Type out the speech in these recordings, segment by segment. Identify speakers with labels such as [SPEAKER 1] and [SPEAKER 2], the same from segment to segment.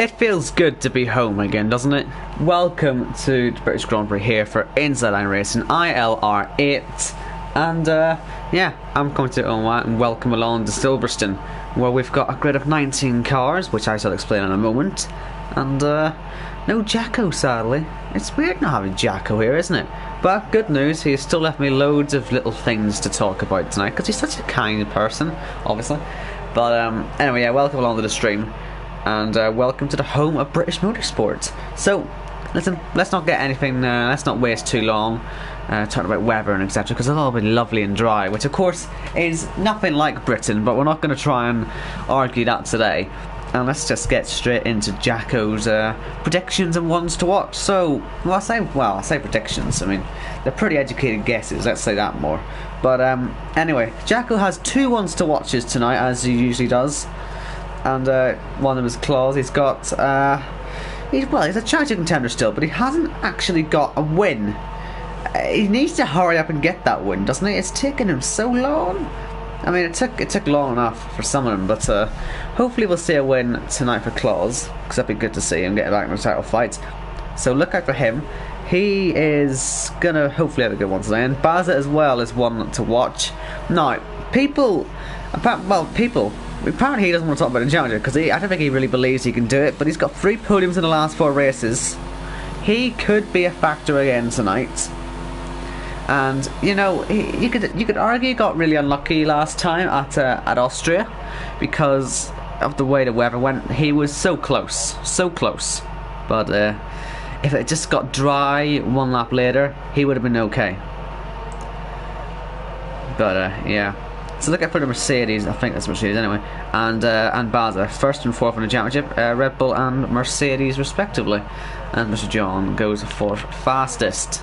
[SPEAKER 1] It feels good to be home again, doesn't it? Welcome to the British Grand Prix here for Inside Line Racing ILR8. And yeah, I'm coming to Omar and welcome along to Silverstone, where we've got a grid of 19 cars, which I shall explain in a moment. And no Jacko, sadly. It's weird not having Jacko here, isn't it? But good news, he's still left me loads of little things to talk about tonight, because he's such a kind person, obviously. But anyway, yeah, welcome along to the stream. And welcome to the home of British motorsport. So, listen, let's not get anything, let's not waste too long talking about weather and etc, because it'll all be lovely and dry, which of course is nothing like Britain, but we're not going to try and argue that today. And let's just get straight into Jacko's predictions and ones to watch. So, I say predictions, I mean, they're pretty educated guesses, let's say that more. But anyway, Jacko has 2 ones to watches tonight, as he usually does. And one of his claws, he's got he's a charity contender still, but he hasn't actually got a win. He needs to hurry up and get that win, doesn't he? It's taken him so long. I mean, it took long enough for some of them, but hopefully we'll see a win tonight for Claus, because that'd be good to see him get back in the title fight. So look out for him. He is gonna hopefully have a good one today, and Baza as well is one to watch. Now, apparently he doesn't want to talk about the challenger, because I don't think he really believes he can do it, but he's got 3 podiums in the last 4 races. He could be a factor again tonight. And, you know, you could argue he got really unlucky last time at Austria, because of the way the weather went. He was so close. But if it just got dry 1 lap later, he would have been okay. But, yeah. So look out for the Mercedes, I think that's Mercedes anyway, and Baza, 1st and 4th in the championship, Red Bull and Mercedes respectively. And Mr. John goes 4th fastest.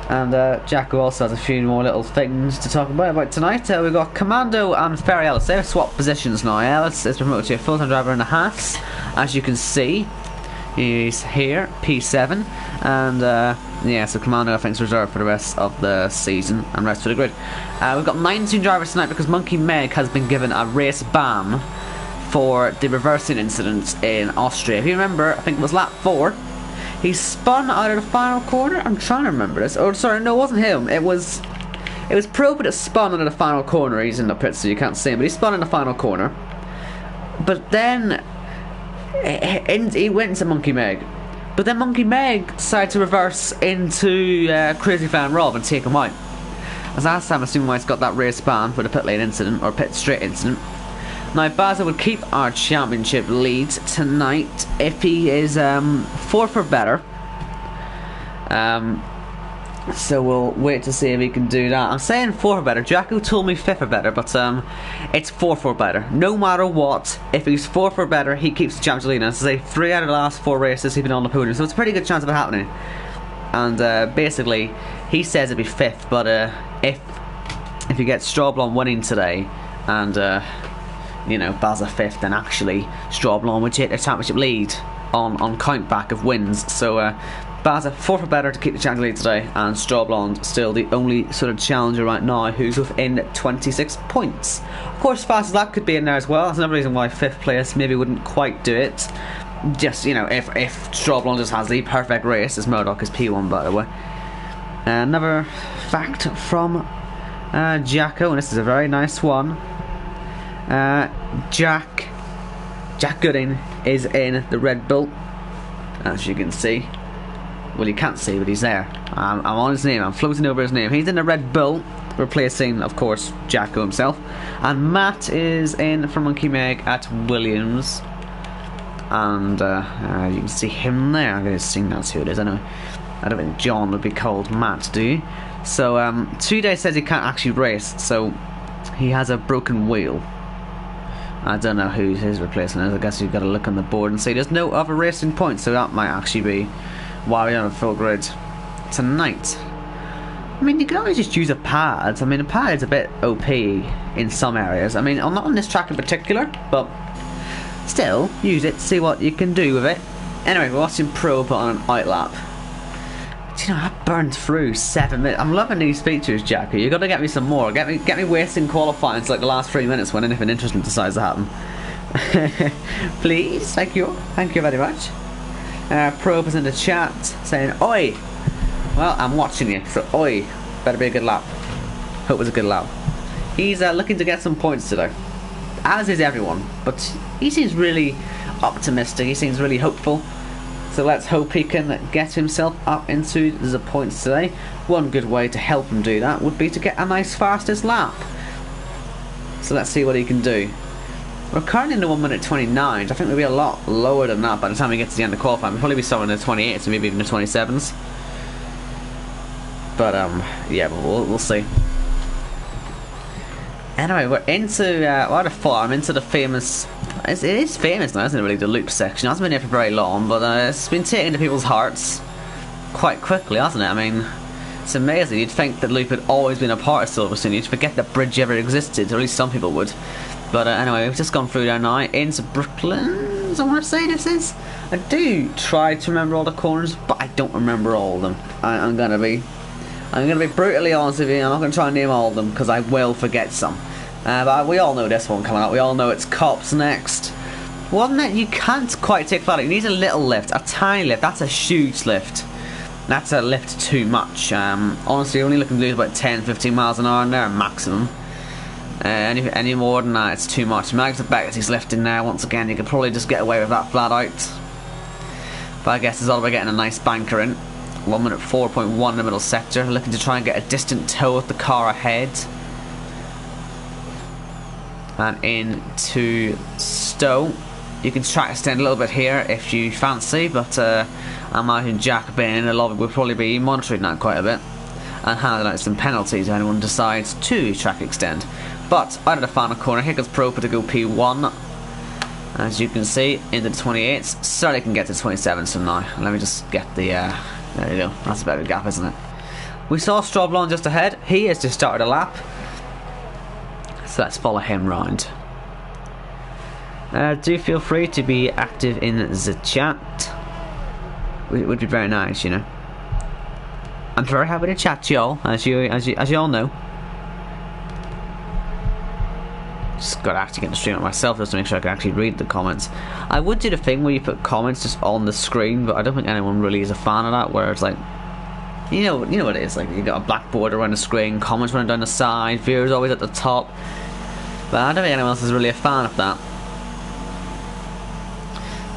[SPEAKER 1] And Jacko also has a few more little things to talk about tonight. We've got Commando and Ferry Ellis. They've swapped positions now. Ellis is promoted to a full-time driver in the Haas, as you can see. He's here, P7, and yeah, so Commando I think is reserved for the rest of the season and rest for the grid. We've got 19 drivers tonight because Monkey Meg has been given a race ban for the reversing incident in Austria. If you remember, I think it was lap 4. He spun out of the final corner. I'm trying to remember this. Oh, sorry, no, it wasn't him. It was Probe that spun out of the final corner. He's in the pit, so you can't see him, but he spun in the final corner. But then he went into Monkey Meg. But then Monkey Meg decided to reverse into Crazy Fan Rob and take him out. As last time, assuming why he's got that race ban for the pit lane incident, or pit straight incident. Now, Baza would keep our championship lead tonight if he is 4th or better. So we'll wait to see if he can do that. I'm saying 4th or better. Jacko told me 5th or better, but it's 4th or better. No matter what, if he's 4th or better, he keeps the championship lead. And as I say, 3 out of the last 4 races he's been on the podium, so it's a pretty good chance of it happening. And basically, he says it'd be 5th, but if he gets Strawblon winning today, and you know, Baza 5th, then actually Strawblon would take the championship lead on count back of wins. So Baza 4th or better to keep the championship lead today, and Strawblon's still the only sort of challenger right now who's within 26 points. Of course, Fast as that could be in there as well. That's another reason why 5th place maybe wouldn't quite do it. Just, you know, if Strawblon just has the perfect race, as Murdoch is P1 by the way. Another fact from Jacko, and this is a very nice one. Jack Gooding is in the Red Bull, as you can see. Well, you can't see, but he's there. I'm on his name, I'm floating over his name. He's in the Red Bull, replacing, of course, Jacko himself. And Matt is in for Monkey Meg at Williams. And you can see him there. I'm going to sing that's who it is anyway. I don't think John would be called Matt, do you? So 2 days says he can't actually race, so he has a broken wheel. I don't know who his replacement is. I guess you've got to look on the board and see there's no other racing points, so that might actually be why we're on a full grid tonight. I mean, you can always just use a pad. I mean, a pad is a bit OP in some areas. I mean, not on this track in particular, but still, use it, see what you can do with it. Anyway, we're watching Probe on an outlap. Do you know, I burned through 7 minutes. I'm loving these features, Jackie. You got to get me some more. Get me wasting qualifying to like the last 3 minutes when anything interesting decides to happen. Please, thank you very much. Probe is in the chat saying, "Oi." Well, I'm watching you, so oi, better be a good lap. Hope it was a good lap. He's looking to get some points today, as is everyone, but he seems really optimistic, he seems really hopeful. So let's hope he can get himself up into the points today. One good way to help him do that would be to get a nice fastest lap. So let's see what he can do. We're currently in the 1 minute 29. I think we'll be a lot lower than that by the time we get to the end of qualifying. We'll probably be somewhere in the 28s, so maybe even the 27s. But yeah, we'll see. Anyway, we're into what a farm, into the famous. It is famous now, isn't it? Really, the loop section. It hasn't been here for very long, but it's been taking to people's hearts quite quickly, hasn't it? I mean, it's amazing. You'd think that loop had always been a part of Silverstone. You'd forget that bridge ever existed, or at least some people would. But anyway, we've just gone through there now into Brooklyn. I want to say this is. I do try to remember all the corners, but I don't remember all of them. I'm gonna be brutally honest with you. I'm not gonna try and name all of them because I will forget some. But we all know this one coming up. We all know it's Cops next. One that you can't quite take flat. It needs a little lift, a tiny lift. That's a huge lift. That's a lift too much. Honestly, you're only looking to lose about 10-15 miles an hour in there maximum. Any more than that, it's too much. Mags the back as he's lifting now. Once again, you could probably just get away with that flat out. But I guess it's all about getting a nice banker in. 1 minute 4.1 in the middle sector. Looking to try and get a distant tow with the car ahead. And into Stowe. You can track extend a little bit here if you fancy, but I'm out in Jack Bay and a lot of it will probably be monitoring that quite a bit and handing out some penalties if anyone decides to track extend. But out of the final corner, here comes Proper to go P1. As you can see, into the 28s. Certainly can get to 27s from now. Let me just get the there you go. That's a better gap, isn't it? We saw Stroblon just ahead. He has just started a lap. So let's follow him round. Do feel free to be active in the chat. It would be very nice, you know. I'm very happy to chat to y'all, as you all know. Just got to actually get the stream up myself just to make sure I can actually read the comments. I would do the thing where you put comments just on the screen, but I don't think anyone really is a fan of that. Where it's like, you know what it is. Like you got a black border around the screen, comments running down the side, viewers always at the top. But I don't think anyone else is really a fan of that.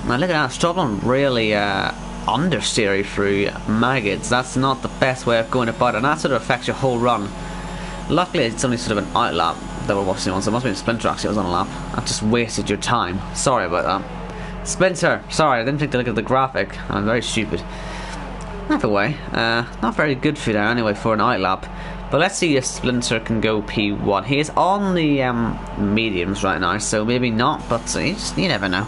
[SPEAKER 1] Now look at that, Stroblon really understeery through maggots. That's not the best way of going about it, and that sort of affects your whole run. Luckily it's only sort of an out lap that we're watching on, so it must be a Splinter actually. It was on a lap. I've just wasted your time. Sorry about that. Splinter, sorry, I didn't think to look at the graphic. I'm very stupid. Either way, not very good for you there anyway for an out lap. But let's see if Splinter can go P1. He is on the mediums right now, so maybe not, but you never know.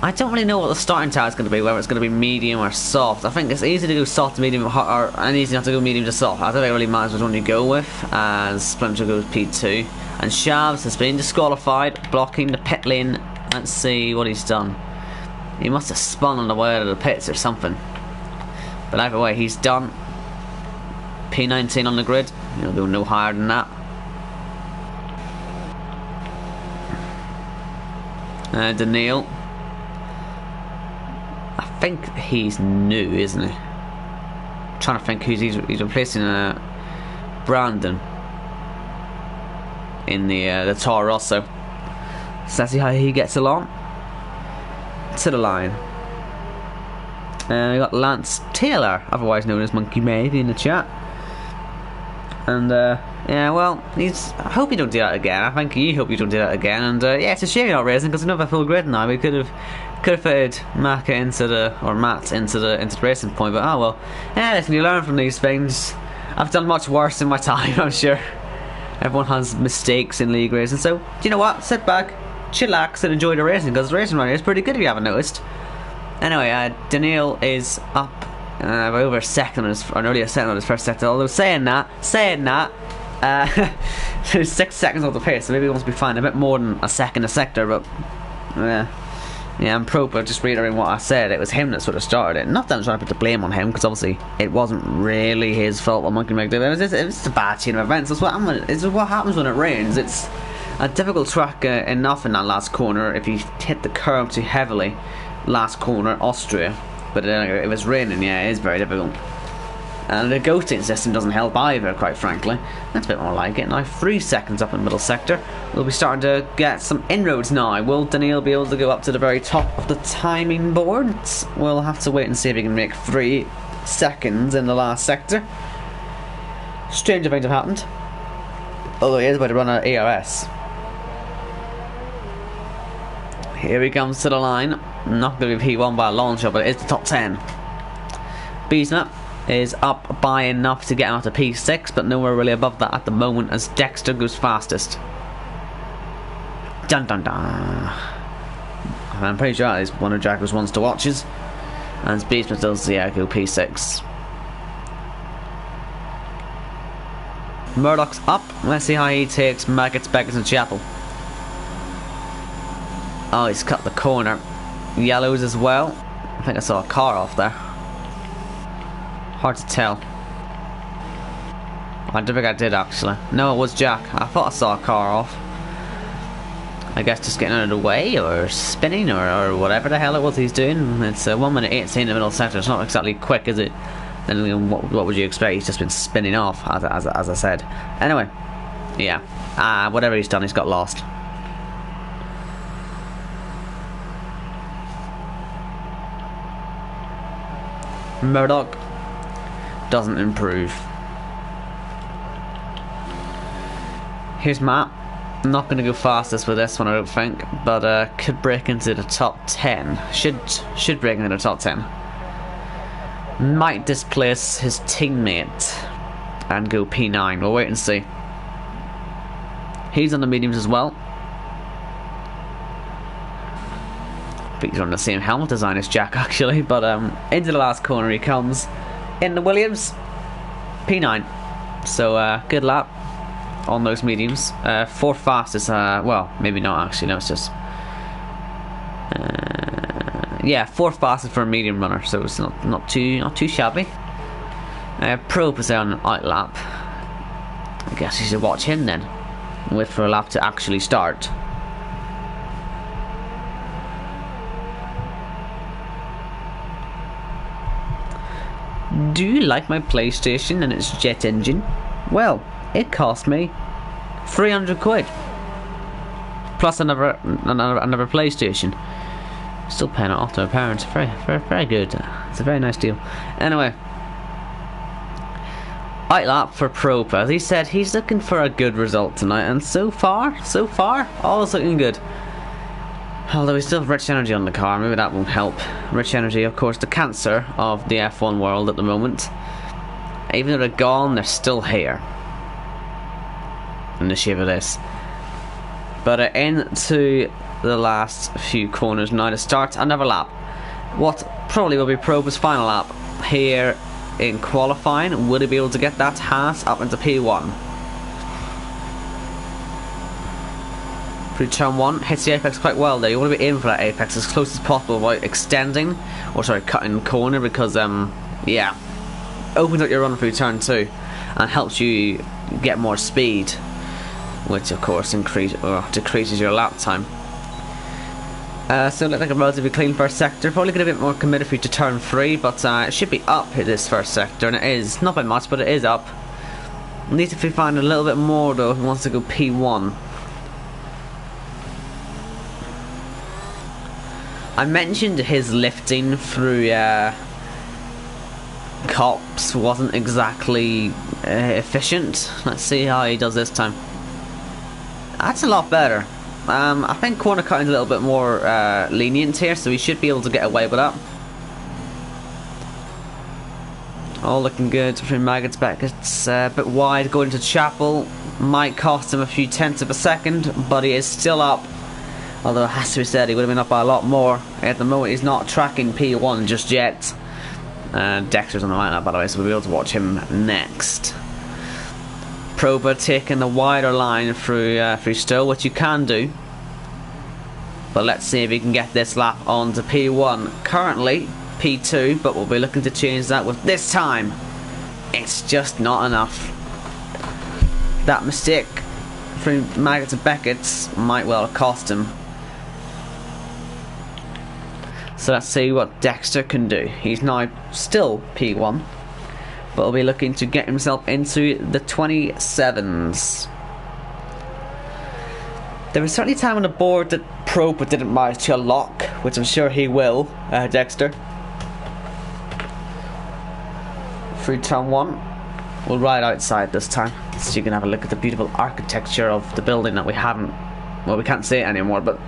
[SPEAKER 1] I don't really know what the starting tire is going to be, whether it's going to be medium or soft. I think it's easy to go soft to medium and easy not to go medium to soft. I don't think it really matters which one you go with, as Splinter goes P2. And Shavs has been disqualified, blocking the pit lane. Let's see what he's done. He must have spun on the way out of the pits or something. But either way, he's done. P19 on the grid. He'll go no higher than that. Daniil. I think he's new, isn't he? I'm trying to think who's he's replacing Brandon in the Toro Rosso. So let's see how he gets along. To the line. We got Lance Taylor, otherwise known as Monkey Maeve, in the chat. And yeah, well, I hope you don't do that again. I think you hope you don't do that again. And yeah, it's a shame you're not racing because another full grid now. We could have fitted Matt into the racing point, but oh well. Yeah, listen, you learn from these things. I've done much worse in my time, I'm sure. Everyone has mistakes in league racing, so do you know what? Sit back, chillax, and enjoy the racing because the racing right here is pretty good if you haven't noticed. Anyway, Daniil is up by over a second, or nearly a second on his first sector. Although saying that, there's 6 seconds off the pace, so maybe he wants to be fine. A bit more than a second a sector, but yeah, I'm proper. Just reiterating what I said. It was him that sort of started it. Not that I'm trying to put the blame on him, because obviously it wasn't really his fault what Monkey Meg did. It was a bad chain of events. It's what happens when it rains. A difficult track enough in that last corner if you hit the curb too heavily. Last corner, Austria. But it was raining, yeah, it is very difficult. And the ghosting system doesn't help either, quite frankly. That's a bit more like it. Now 3 seconds up in the middle sector. We'll be starting to get some inroads now. Will Daniil be able to go up to the very top of the timing boards? We'll have to wait and see if he can make 3 seconds in the last sector. Stranger things have happened. Although he is about to run an ARS. Here he comes to the line. Not going to be P1 by a long shot, but it is the top 10. Biesma is up by enough to get him out to P6, but nowhere really above that at the moment as Dexter goes fastest. Dun dun dun. I'm pretty sure that is one of Jacko's ones to watches. And Biesma does go P6. Murdoch's up. Let's see how he takes Maggots, Beckers and Chapel. Oh, he's cut the corner. Yellows as well. I think I saw a car off there. Hard to tell. I don't think I did actually. No, it was Jack. I thought I saw a car off. I guess just getting out of the way or spinning or whatever the hell it was he's doing. It's 1 minute 18 in the middle sector. It's not exactly quick, is it? Then what would you expect? He's just been spinning off, as I said. Anyway, yeah. Whatever he's done, he's got lost. Murdoch doesn't improve. Here's Matt. Not going to go fastest with this one, I don't think, but could break into the top 10. Should break into the top 10. Might displace his teammate and go P9. We'll wait and see. He's on the mediums as well. I think he's on the same helmet design as Jack actually, but into the last corner he comes in the Williams P9. So good lap on those mediums. 4th fastest. Well, maybe not actually. No, it's just yeah, 4th fastest for a medium runner, so it's not too shabby. Probe is on out lap. I guess you should watch him then. Wait for a lap to actually start. Do you like my PlayStation and its jet engine? Well, it cost me 300 quid. Plus another PlayStation. Still paying it off to my parents. Very good. It's a very nice deal. Anyway, outlap for Probe. As he said, he's looking for a good result tonight, and so far, all is looking good. Although we still have rich energy on the car, maybe that won't help. Rich energy, of course, the cancer of the F1 world at the moment. Even though they're gone, they're still here. In the shape of this. But into the last few corners now to start another lap. What probably will be Probe's final lap here in qualifying. Will he be able to get that Haas up into P1? Through turn 1, hits the apex quite well there. You want to be aiming for that apex as close as possible without extending, or sorry, cutting the corner, because yeah, opens up your run through turn 2 and helps you get more speed, which of course decreases your lap time. So it looked like a relatively clean first sector. Probably get a bit more committed for you to turn 3, but it should be up in this first sector, and it is. Not by much, but it is up. Needs to find a little bit more though if he wants to go P1. I mentioned his lifting through cops wasn't exactly efficient. Let's see how he does this time. That's a lot better. I think corner cutting's a little bit more lenient here, so he should be able to get away with that. All looking good between Maggots back. It's a bit wide going to Chapel. Might cost him a few tenths of a second, but he is still up. Although it has to be said, he would have been up by a lot more. At the moment, he's not tracking P1 just yet. Dexter's on the lineup, by the way, so we'll be able to watch him next. Prober taking the wider line through Stowe, which you can do. But let's see if he can get this lap on to P1. Currently, P2, but we'll be looking to change that with this time. It's just not enough. That mistake through Maggots and Beckett's might well cost him. So let's see what Dexter can do. He's now still P1, but will be looking to get himself into the 27s. There was certainly time on the board that Proper didn't manage to lock, which I'm sure he will, Dexter. Through turn 1. We'll ride outside this time, so you can have a look at the beautiful architecture of the building that we haven't... Well, we can't see it anymore, but...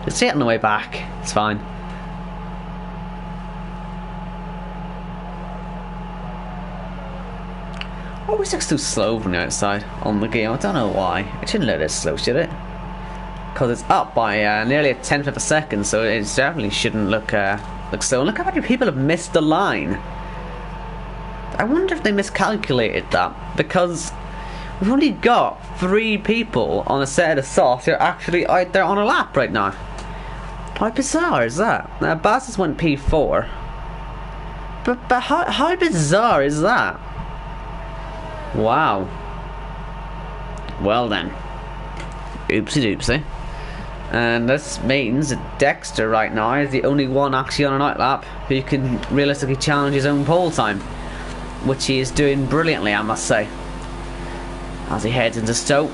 [SPEAKER 1] just see it on the way back. It's fine. Always looks too slow from the outside on the game. I don't know why. It shouldn't look this slow, should it? Because it's up by nearly a tenth of a second, so it definitely shouldn't look slow. Look how many people have missed the line. I wonder if they miscalculated that, because we've only got 3 people on a set of softs who are actually out there on a lap right now. How bizarre is that? Now, Basis went P4. But how bizarre is that? Wow. Well then. Oopsie doopsie. And this means that Dexter right now is the only one actually on an out lap who can realistically challenge his own pole time, which he is doing brilliantly, I must say, as he heads into Stoke.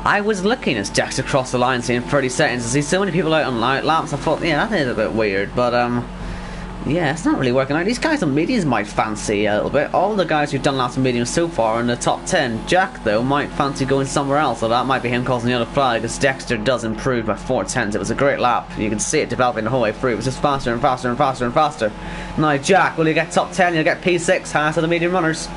[SPEAKER 1] I was looking as Dexter crossed the line, seeing 30 seconds, and see so many people out on out laps. I thought, yeah, that is a bit weird, but yeah, it's not really working out. These guys on mediums might fancy a little bit. All the guys who've done laps on mediums so far are in the top 10. Jack, though, might fancy going somewhere else, so that might be him causing the other flag, because Dexter does improve by 4 tenths. It was a great lap. You can see it developing the whole way through. It was just faster and faster and faster and faster. Now, Jack, will you get top 10? You'll get P6, highest of the medium runners.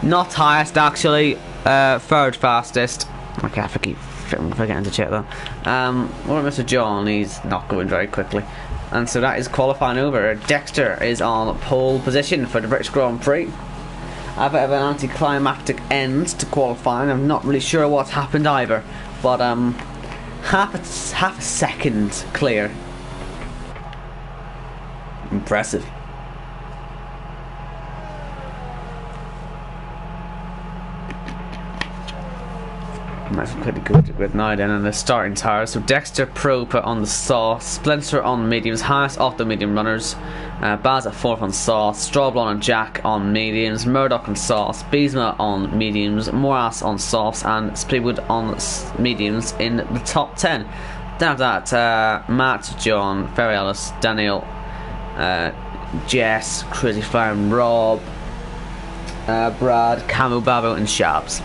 [SPEAKER 1] Not highest, actually. Third fastest. Okay, I keep forgetting to check that. What about Mr. John? He's not going very quickly. And so that is qualifying over. Dexter is on pole position for the British Grand Prix. A bit of an anticlimactic end to qualifying. I'm not really sure what's happened either. But half a second clear. Impressive. Nice and quickly go to grid now then on the starting tire. So Dexter Pro put on the sauce, Splinter on mediums, highest off the medium runners, Baz at 4th on sauce, Strawblon and Jack on mediums, Murdoch on sauce, Beesma on mediums, Moras on sauce, and Spreewood on mediums in the top 10. Then after that, Matt, John, Ferry Ellis, Daniel, Jess, Crazy Farm, Rob, Brad, Camu, Babo and Shabs.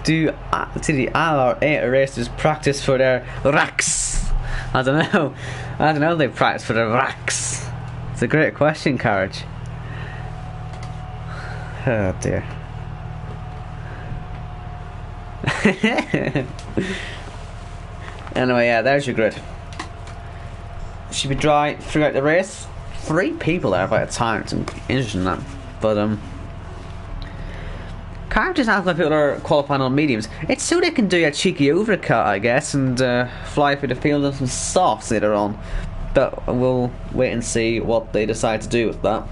[SPEAKER 1] Do the ILR8 racers practice for their racks? I don't know if they practice for their racks. It's a great question, Carriage. Oh dear. Anyway, yeah, there's your grid. Should be dry throughout the race. 3 people there by a time. It's interesting that, but can't just ask why people are qualifying on mediums. It's so they can do a cheeky overcut, I guess, and fly through the field on some softs later on. But we'll wait and see what they decide to do with that.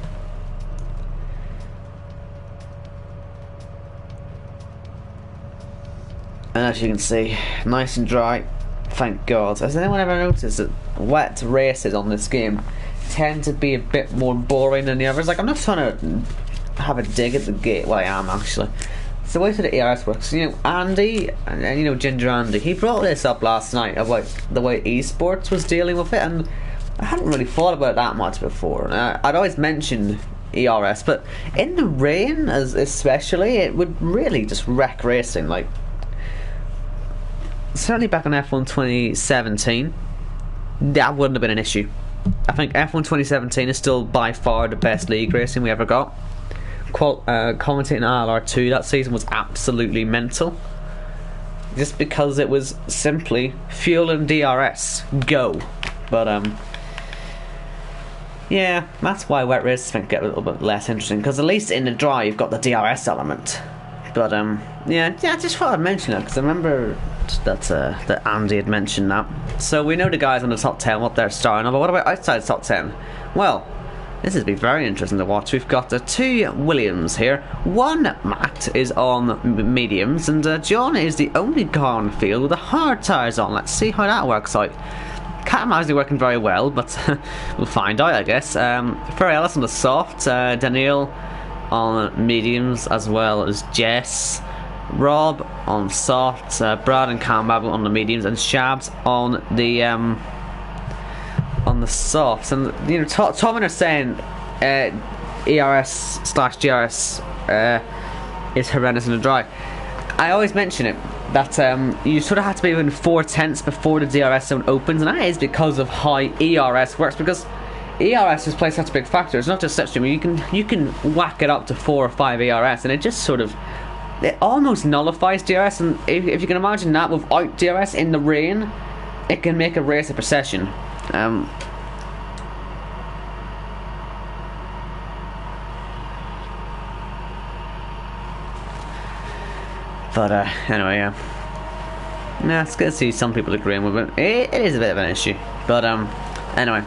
[SPEAKER 1] And as you can see, nice and dry. Thank God. Has anyone ever noticed that wet races on this game tend to be a bit more boring than the others? Like, I'm not trying to have a dig at the gate. Well, I am actually. It's the way that the ERS works. You know, Andy, and you know Ginger Andy, he brought this up last night about the way Esports was dealing with it, and I hadn't really thought about it that much before. I'd always mentioned ERS, but in the rain, especially, it would really just wreck racing. Like, certainly back in F1 2017, that wouldn't have been an issue. I think F1 2017 is still by far the best league racing we ever got. Commentating ILR2 that season was absolutely mental, just because it was simply fuel and DRS go. But yeah, that's why wet races get a little bit less interesting, because at least in the dry you've got the DRS element. But yeah, I just thought I'd mention it because I remember that Andy had mentioned that. So we know the guys on the top 10 what they're starting on, but what about outside the top 10? Well, this has been very interesting to watch. We've got two Williams here. One Matt is on mediums, and John is the only car on the field with the hard tyres on. Let's see how that works out. Codemasters working very well, but we'll find out, I guess. Ferry Ellis on the soft, Daniel on mediums, as well as Jess, Rob on soft, Brad and Cam Babel on the mediums, and Shabs on the softs. And you know, Tom are saying ERS/GRS is horrendous in the dry. I always mention it that you sort of have to be within 4/10 before the DRS zone opens, and that is because of how ERS works. Because ERS just plays such a big factor. It's not just slipstream. You can whack it up to 4 or 5 ERS, and it just sort of, it almost nullifies DRS. And if you can imagine that without DRS in the rain, it can make a race a procession. But anyway, yeah, it's good to see some people agreeing with it. It is a bit of an issue, but anyway,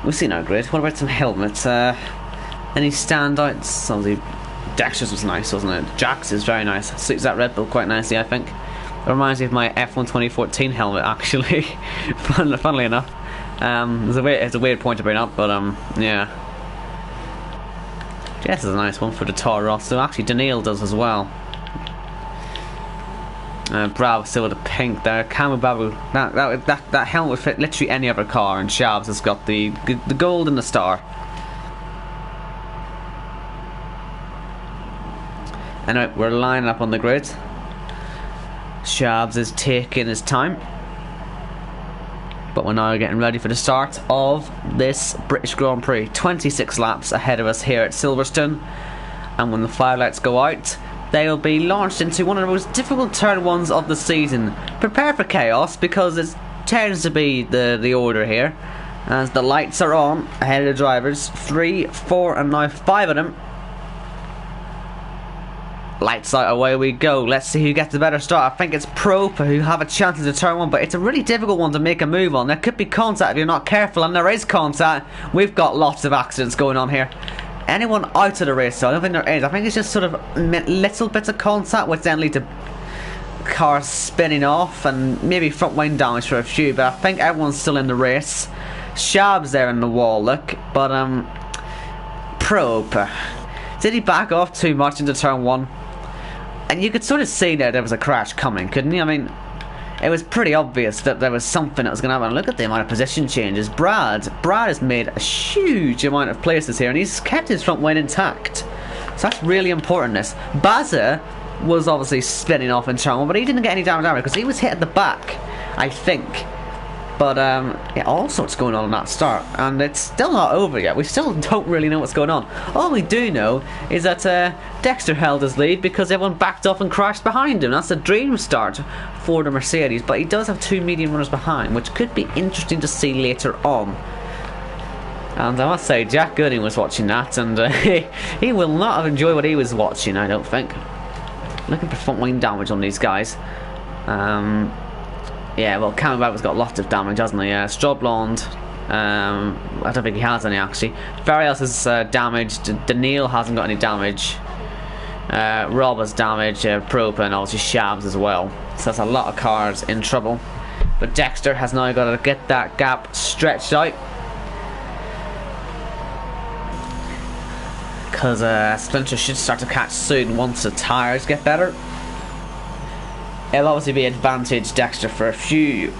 [SPEAKER 1] we'll see now. Great. What about some helmets? Any standouts? Obviously, Dexter's was nice, wasn't it? Jack's is very nice. Suits that Red Bull quite nicely, I think. It reminds me of my F1 2014 helmet, actually. Funnily enough, it's a weird point to bring up, but yeah. Jess is a nice one for the Toro Rosso. So actually, Daniil does as well. Bravo still with the pink there. Camu Babu, that helmet would fit literally any other car, and Shabs has got the gold and the star. Anyway, we're lining up on the grid. Shabs is taking his time, but we're now getting ready for the start of this British Grand Prix. 26 laps ahead of us here at Silverstone, and when the fire lights go out, they will be launched into one of the most difficult turn ones of the season. Prepare for chaos, because it tends to be the order here. As the lights are on ahead of the drivers, 3, 4 and now 5 of them. Lights out, away we go. Let's see who gets the better start. I think it's Propa who have a chance into turn 1, but it's a really difficult one to make a move on. There could be contact if you're not careful, and there is contact. We've got lots of accidents going on here. Anyone out of the race, so I don't think there is. I think it's just sort of little bits of contact which then lead to cars spinning off and maybe front wing damage for a few, but I think everyone's still in the race. Shab's there in the wall, look, but Probe, did he back off too much into turn 1? And you could sort of see there was a crash coming, couldn't you? I mean, it was pretty obvious that there was something that was going to happen. Look at the amount of position changes. Brad has made a huge amount of places here, and he's kept his front wing intact. So that's really important. This Baza was obviously spinning off in turn 1, but he didn't get any damage because he was hit at the back, I think. But yeah, all sorts going on that start, and it's still not over yet. We still don't really know what's going on. All we do know is that Dexter held his lead because everyone backed off and crashed behind him. That's a dream start for the Mercedes, but he does have 2 medium runners behind, which could be interesting to see later on. And I must say, Jack Gooding was watching that, and he will not have enjoyed what he was watching, I don't think. Looking for front wing damage on these guys. Yeah, well, Cameron Babbitt's got lots of damage, hasn't he? Straw Blonde, I don't think he has any, actually. Varios is damaged. Daniil hasn't got any damage. Rob has damage. Propa and obviously Shabs as well. So that's a lot of cars in trouble. But Dexter has now got to get that gap stretched out, because Splinter should start to catch soon once the tyres get better. It'll obviously be advantage Dexter for a few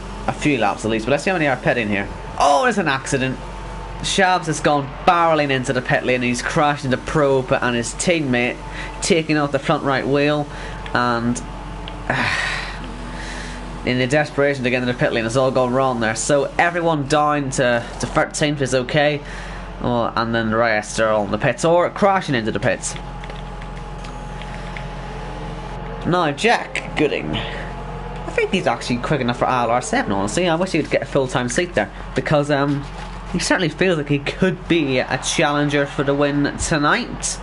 [SPEAKER 1] laps at least, but let's see how many are pitting here. Oh, there's an accident. Shabs has gone barreling into the pit lane, and he's crashed into Propa and his teammate, taking out the front right wheel, and in the desperation to get into the pit lane, it's all gone wrong there. So everyone down to 13th is okay, and then the rest are all in the pits or crashing into the pits. Now, Jack Gooding. I think he's actually quick enough for ILR7, honestly. I wish he could get a full-time seat there, because he certainly feels like he could be a challenger for the win tonight.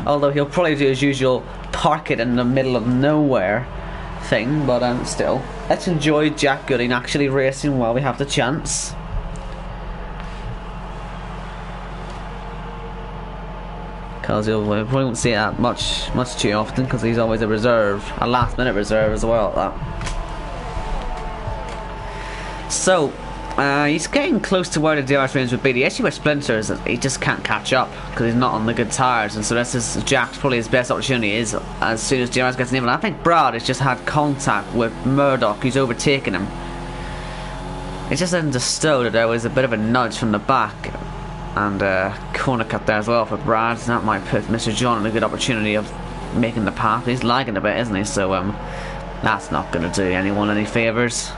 [SPEAKER 1] Although he'll probably do his usual park it in the middle of nowhere thing, but still, let's enjoy Jack Gooding actually racing while we have the chance. Because we probably won't see it much too often, because he's always a reserve, a last minute reserve as well. So he's getting close to where the DRS range would be. The issue with Splinter is that he just can't catch up because he's not on the good tyres, and so this is Jack's probably his best opportunity is as soon as DRS gets enabled. I think Brad has just had contact with Murdoch, who's overtaken him. It's just understood that there was a bit of a nudge from the back, and corner cut there as well for Brad. That might put Mr. John in a good opportunity of making the path. He's lagging a bit, isn't he? So that's not going to do anyone any favours.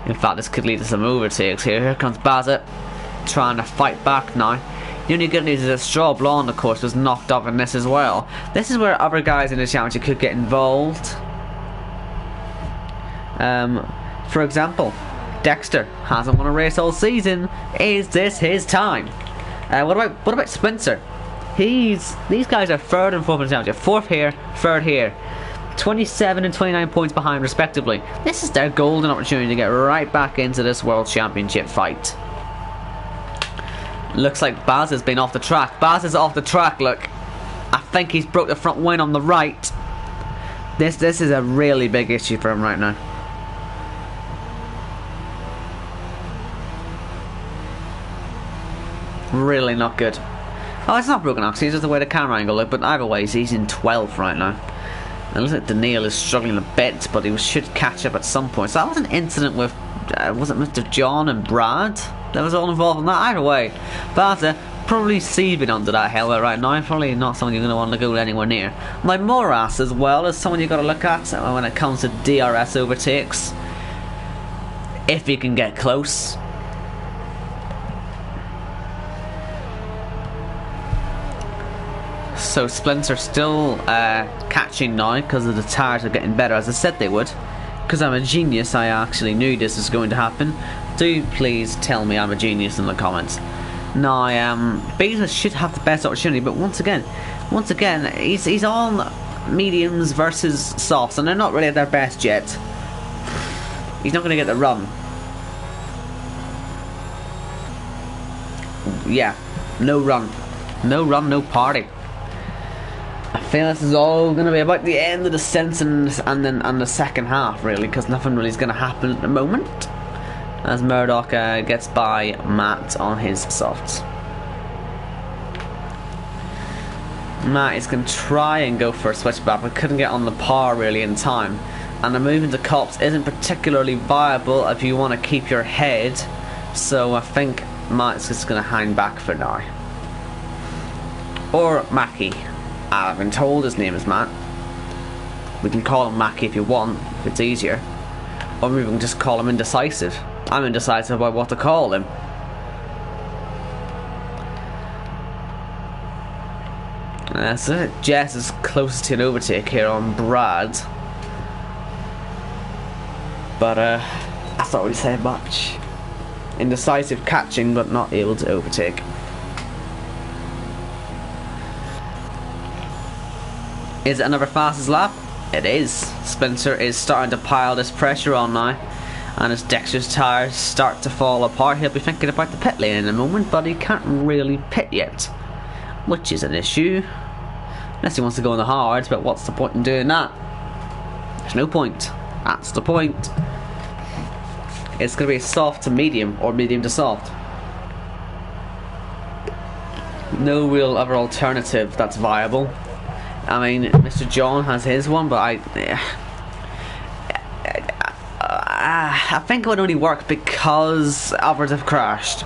[SPEAKER 1] In fact, this could lead to some overtakes here. Here comes Bassett trying to fight back now. The only good news is that Straw Blonde, of course, was knocked off in this as well. This is where other guys in the championship could get involved. For example, Dexter hasn't won a race all season. Is this his time? What about Spencer? These guys are third and fourth in the championship. Fourth here, third here. 27 and 29 points behind respectively. This is their golden opportunity to get right back into this World Championship fight. Looks like Baz has been off the track. Baz is off the track, look. I think he's broke the front wing on the right. This is a really big issue for him right now. Really not good. Oh, it's not broken actually, it's just the way the camera angle looked, but either way, he's in 12th right now. It looks like Daniil is struggling a bit, but he should catch up at some point. So that was an incident with, was it Mr. John and Brad that was all involved in that? Either way, Barter probably seething under that helmet right now. Probably not someone you're going to want to go anywhere near. My Moras as well is someone you've got to look at when it comes to DRS overtakes. If he can get close. So Splinter still catching now because the tyres are getting better, as I said they would. Because I'm a genius, I actually knew this was going to happen. Do please tell me I'm a genius in the comments. Now, Bezos should have the best opportunity, but once again, he's on mediums versus softs, and they're not really at their best yet. He's not going to get the run. Yeah, no run. No run, no party. I feel this is all going to be about the end of the sentence and the second half, really, because nothing really is going to happen at the moment. As Murdoch gets by Matt on his softs. Matt is going to try and go for a switchback, but couldn't get on the par really in time. And the move into Cops isn't particularly viable if you want to keep your head. So I think Matt's just going to hang back for now. Or Mackie. I've been told his name is Matt. We can call him Mackie if you want, if it's easier. Or maybe we can just call him Indecisive. I'm indecisive about what to call him. So Jess is closest to an overtake here on Brad. But that's not really saying much. Indecisive catching but not able to overtake. Is it another fastest lap? It is. Spencer is starting to pile this pressure on now. And as Dexter's tyres start to fall apart, he'll be thinking about the pit lane in a moment, but he can't really pit yet. Which is an issue. Unless he wants to go on the hards, but what's the point in doing that? There's no point. That's the point. It's going to be soft to medium, or medium to soft. No real other alternative that's viable. I mean, Mr. John has his one, but I think it would only work because others have crashed.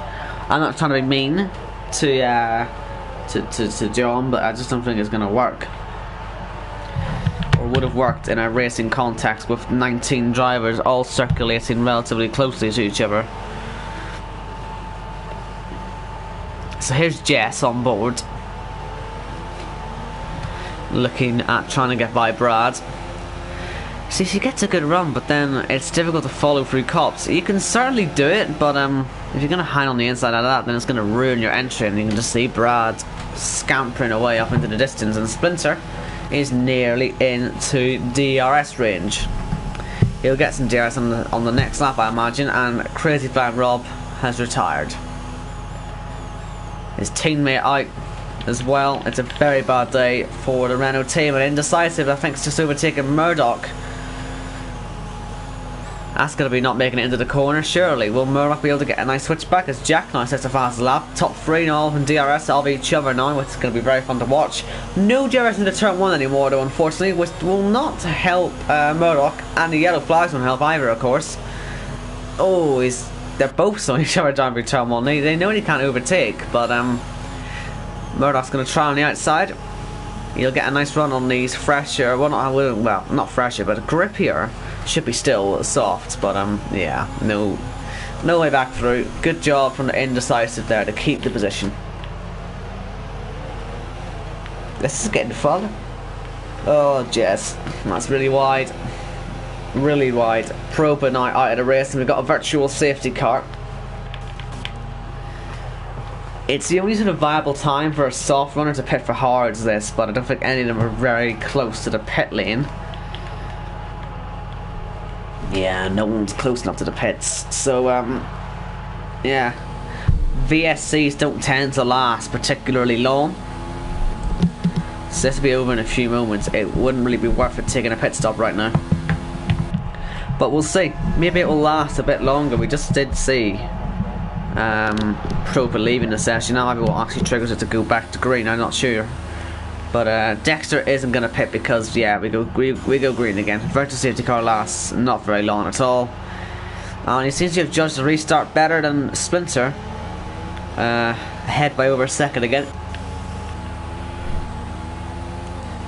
[SPEAKER 1] I'm not trying to be mean to John, but I just don't think it's going to work. Or would have worked in a racing context with 19 drivers all circulating relatively closely to each other. So here's Jess on board, looking at trying to get by Brad. See, she gets a good run, but then it's difficult to follow through Cops. You can certainly do it, but if you're going to hang on the inside of that, then it's going to ruin your entry, and you can just see Brad scampering away off into the distance, and Splinter is nearly into DRS range. He'll get some DRS on the next lap, I imagine, and Crazy Flying Rob has retired. His teammate out as well. It's a very bad day for the Renault team, and Indecisive, I think, it's just overtaken Murdoch. That's going to be not making it into the corner, surely. Will Murdoch be able to get a nice switchback as Jack now sets the fastest lap? Top 3 now in DRS of each other now, which is going to be very fun to watch. No DRS into turn 1 anymore though, unfortunately, which will not help Murdoch, and the yellow flags won't help either, of course. Oh, they're both slowing each other down through turn 1. They know he can't overtake, but Murdoch's going to try on the outside. He'll get a nice run on these fresher, well not fresher, but grippier. Should be still soft, but yeah, no way back through. Good job from the Indecisive there to keep the position. This is getting fun. Oh, Jess, that's really wide. Really wide. Proba now out of the race, and we've got a virtual safety car. It's the only sort of viable time for a soft runner to pit for hards, this, but I don't think any of them are very close to the pit lane. Yeah, no one's close enough to the pits. So, yeah. VSCs don't tend to last particularly long. So this will be over in a few moments. It wouldn't really be worth it taking a pit stop right now. But we'll see. Maybe it will last a bit longer. We just did see Proper leaving the session. Now maybe what actually triggers it to go back to green, I'm not sure. But Dexter isn't going to pit because, yeah, we go green again. Virtual safety car lasts not very long at all. And he seems to have judged the restart better than Splinter. Ahead by over a second again.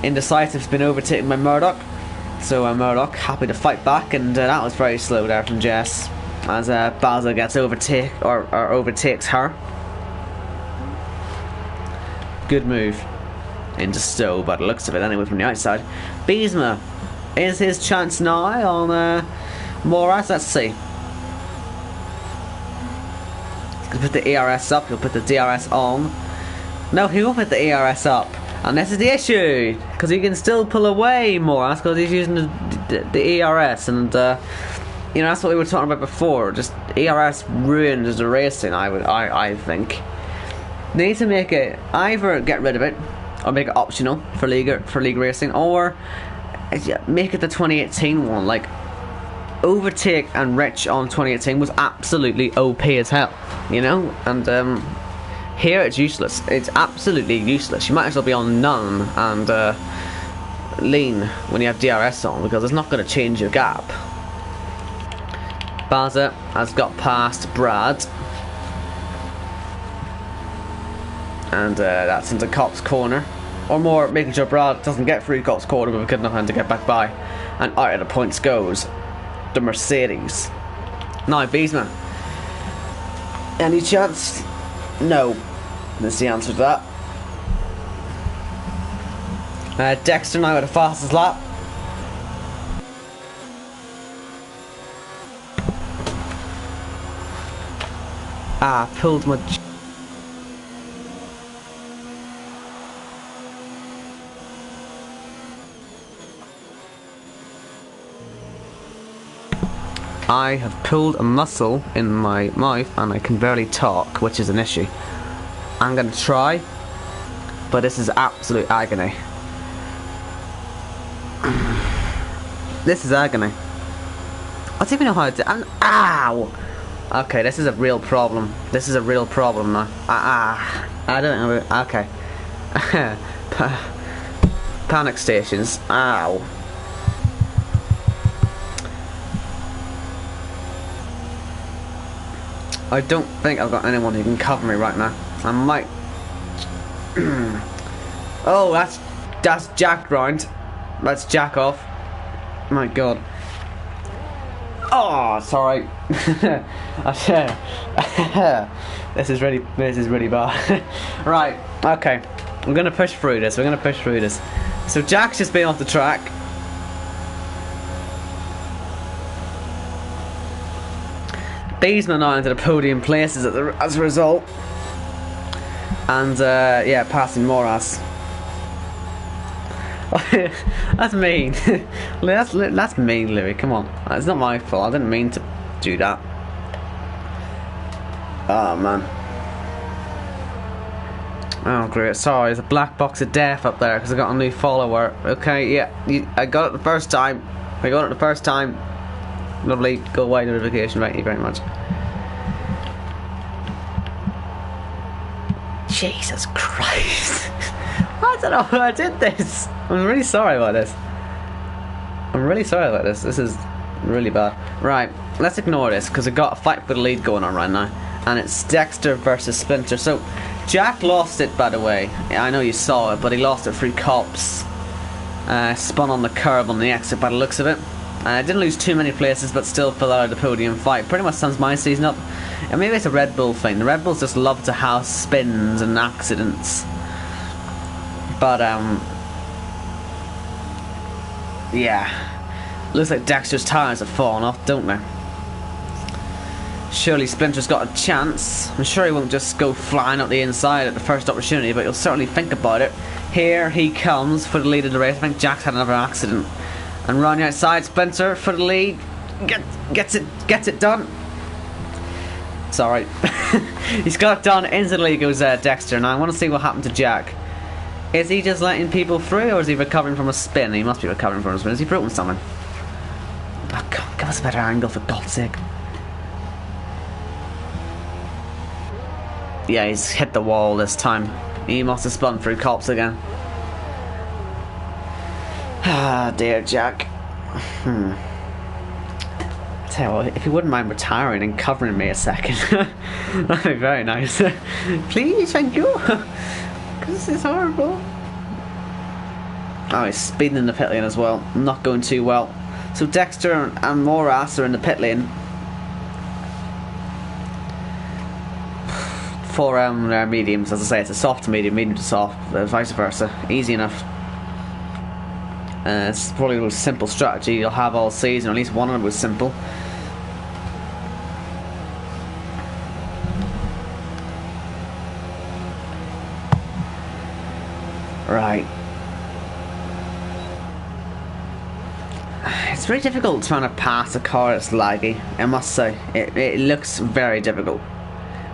[SPEAKER 1] Indecisive's been overtaken by Murdoch. So Murdoch happy to fight back, and that was very slow there from Jess. As Baza gets overtakes her. Good move into Stowe, by the looks of it anyway from the outside. Biesma is his chance now on Moras. Let's see. He's going to put the ERS up, he'll put the DRS on. No, he won't put the ERS up. And this is the issue, because he can still pull away Moras because he's using the ERS, and you know, that's what we were talking about before. Just ERS ruins the racing, I think. They need to make it, either get rid of it or make it optional for league racing, or make it the 2018 one. Like, Overtake and Rich on 2018 was absolutely OP as hell, you know, and here it's useless. It's absolutely useless. You might as well be on none and lean when you have DRS on, because it's not going to change your gap. Baza has got past Brad, and that's into Cop's corner, or more, making sure Brad doesn't get through Cop's corner with a good enough hand to get back by. And out of the points goes the Mercedes. Now Biesma, any chance? No, that's the answer to that. Dexter now with the fastest lap. Pulled my... I have pulled a muscle in my mouth and I can barely talk, which is an issue. I'm gonna try, but this is absolute agony. This is agony. I don't even know how to do it. Ow! Okay, this is a real problem. This is a real problem now. I don't know. Okay. Panic stations. Ow. I don't think I've got anyone who can cover me right now. I might. Oh, that's Jack round. That's Jack off. My God. Oh, sorry. This is really bad. Right. Okay. We're gonna push through this. So Jack's just been off the track. Biesma now into the podium places as a result. And yeah, passing Moras. That's mean. That's mean, Louis. Come on, it's not my fault. I didn't mean to do that. Oh man. Oh great. Sorry, there's a black box of death up there because I got a new follower. Okay, yeah, I got it the first time. Lovely. Go away, notification. Thank you very much. Jesus Christ. I don't know how I did this. I'm really sorry about this. This is really bad. Right, let's ignore this because we've got a fight for the lead going on right now. And it's Dexter versus Splinter. So, Jack lost it, by the way. I know you saw it, but he lost it through cops. Spun on the curb on the exit by the looks of it. Didn't lose too many places, but still fell out of the podium fight. Pretty much sums my season up. And maybe it's a Red Bull thing. The Red Bulls just love to have spins and accidents. But, yeah. Looks like Dexter's tyres have fallen off, don't they? Surely Splinter's got a chance. I'm sure he won't just go flying up the inside at the first opportunity, but he'll certainly think about it. Here he comes for the lead of the race. I think Jack's had another accident. And running outside, Splinter for the lead. Gets it done. Sorry. He's got it done. Instantly goes Dexter. Now I want to see what happened to Jack. Is he just letting people through, or is he recovering from a spin? He must be recovering from a spin. Has he broken something? Oh, God, give us a better angle for God's sake. Yeah, he's hit the wall this time. He must have spun through cops again. Ah, dear Jack. Tell you what, if you wouldn't mind retiring and covering me a second, that'd be very nice. Please, thank you. Because this is horrible. Oh, he's speeding in the pit lane as well. Not going too well. So Dexter and Moras are in the pit lane. For mediums, as I say, it's a soft to medium, medium to soft, vice versa. Easy enough. It's probably the most simple strategy you'll have all season, or at least one of them was simple. Right. It's very difficult trying to pass a car that's laggy, I must say. It looks very difficult.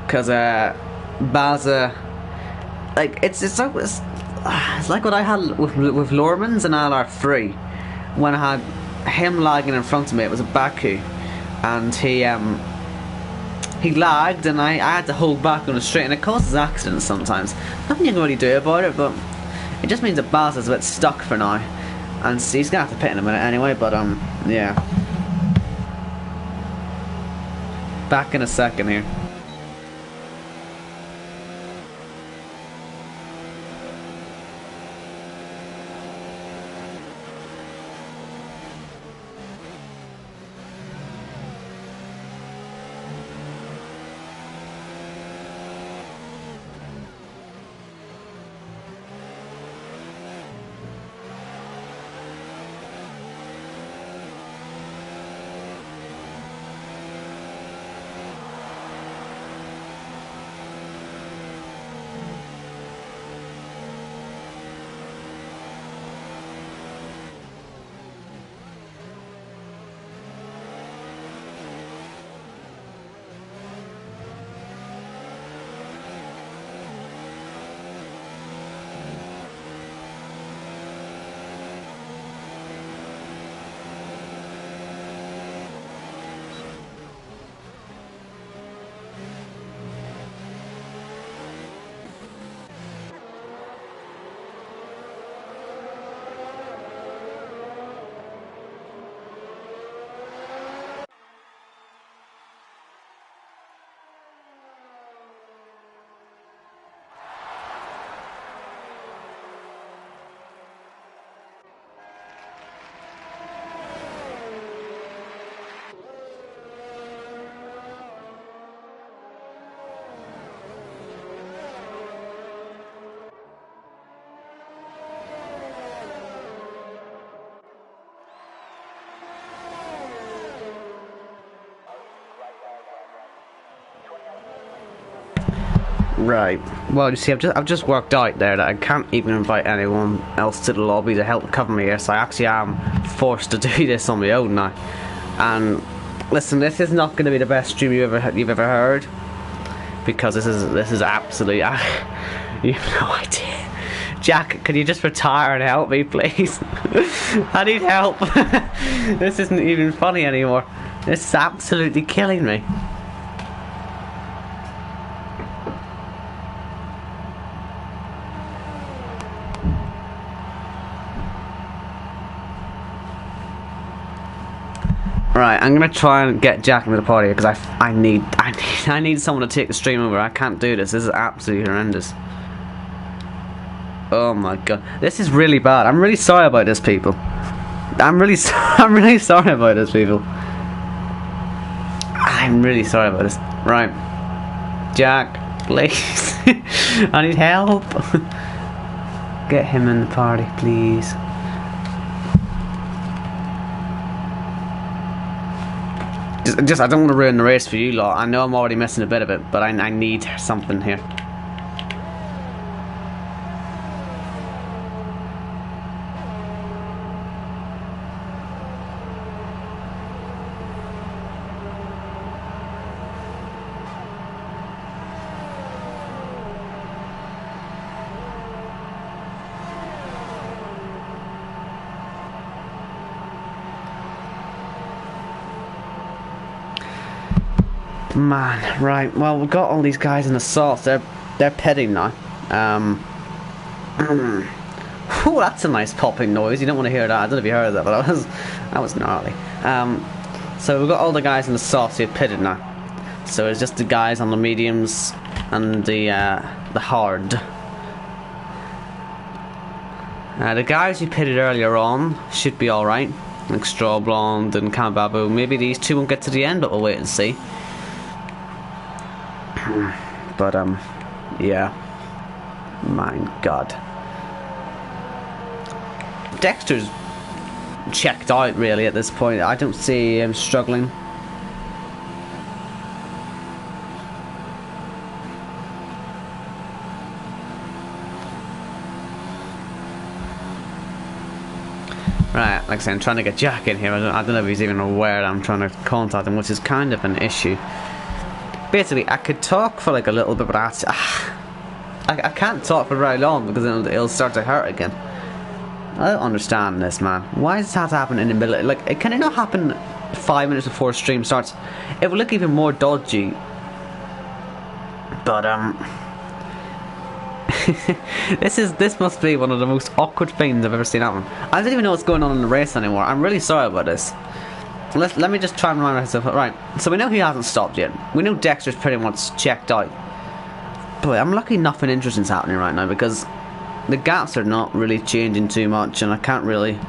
[SPEAKER 1] Because Baza, like it's like what I had with Lorman's and ILR3 when I had him lagging in front of me. It was a Baku, and he lagged, and I had to hold back on the straight, and it causes accidents sometimes. Nothing you can really do about it, but it just means that Baza's a bit stuck for now, and he's gonna have to pit in a minute anyway. But yeah, back in a second here. Right. Well, you see, I've just worked out there that I can't even invite anyone else to the lobby to help cover me here, so I actually am forced to do this on my own now. And listen, this is not going to be the best stream you've ever heard, because this is absolutely you have no idea. Jack, can you just retire and help me, please? I need help. This isn't even funny anymore. This is absolutely killing me. Right, I'm gonna try and get Jack into the party because I need someone to take the stream over. I can't do this. This is absolutely horrendous. Oh my god, this is really bad. I'm really sorry about this, people. I'm really sorry about this, people. I'm really sorry about this. Right, Jack, please. I need help. Get him in the party, please. Just I don't want to ruin the race for you lot. I know I'm already missing a bit of it, but I need something here. Man, right. Well, we've got all these guys in the sauce. They're pitting now. Oh, that's a nice popping noise. You don't want to hear that. I don't know if you heard that, but that was gnarly. So we've got all the guys in the sauce who pitted now. So it's just the guys on the mediums and the hard. The guys who pitted earlier on should be all right, like Straw Blonde and Kambabu. Maybe these two won't get to the end, but we'll wait and see. But yeah, my god, Dexter's checked out really at this point. I don't see him struggling. Right, like I said, I'm trying to get Jack in here. I don't know if he's even aware that I'm trying to contact him, which is kind of an issue. Basically, I could talk for like a little bit, but I can't talk for very long because it'll start to hurt again. I don't understand this, man. Why does this have to happen in the middle? Like, can it not happen 5 minutes before stream starts? It would look even more dodgy. But this must be one of the most awkward things I've ever seen happen. I don't even know what's going on in the race anymore. I'm really sorry about this. Let me just try and remind myself. Right, so we know he hasn't stopped yet. We know Dexter's pretty much checked out. But I'm lucky nothing interesting's happening right now because the gaps are not really changing too much and I can't really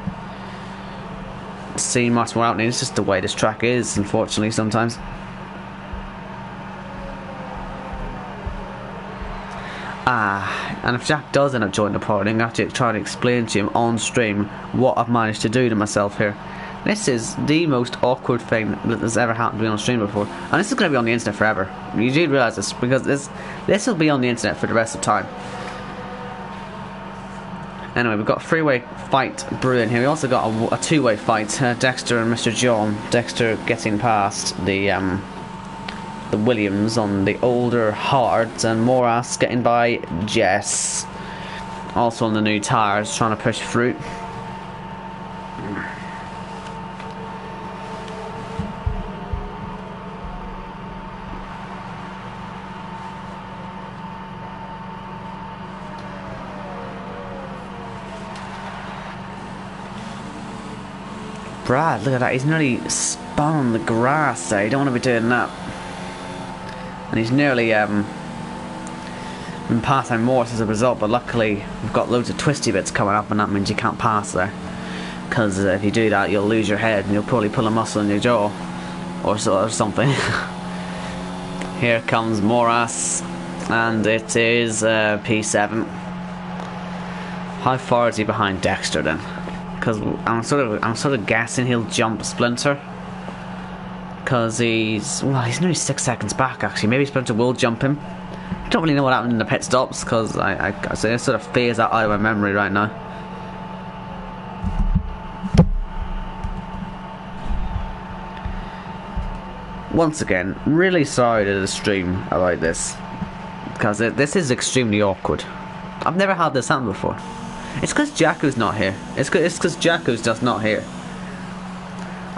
[SPEAKER 1] see much more happening. It's just the way this track is, unfortunately, sometimes. And if Jack does end up joining the party, I'm going to have to try to explain to him on stream what I've managed to do to myself here. This is the most awkward thing that has ever happened to me on stream before, and this is going to be on the internet forever. You do realise this, because this will be on the internet for the rest of the time. Anyway, we've got a three-way fight brewing here. We also got a two-way fight. Dexter and Mr. John. Dexter getting past the Williams on the older hards, and Moras getting by Jess. Also on the new tyres, trying to push through. Brad, look at that, he's nearly spun on the grass there. You don't want to be doing that. And he's nearly been passing Morse as a result, but luckily we've got loads of twisty bits coming up and that means you can't pass there. Because if you do that, you'll lose your head and you'll probably pull a muscle in your jaw or something. Here comes Moras, and it is P7. How far is he behind Dexter then? Because I'm sort of guessing he'll jump Splinter. Because he's nearly 6 seconds back actually. Maybe Splinter will jump him. I don't really know what happened in the pit stops because I sort of phase that out of my memory right now. Once again, really sorry to the stream about this because this is extremely awkward. I've never had this happen before. It's because Jacko's not here. It's because Jacko's just not here.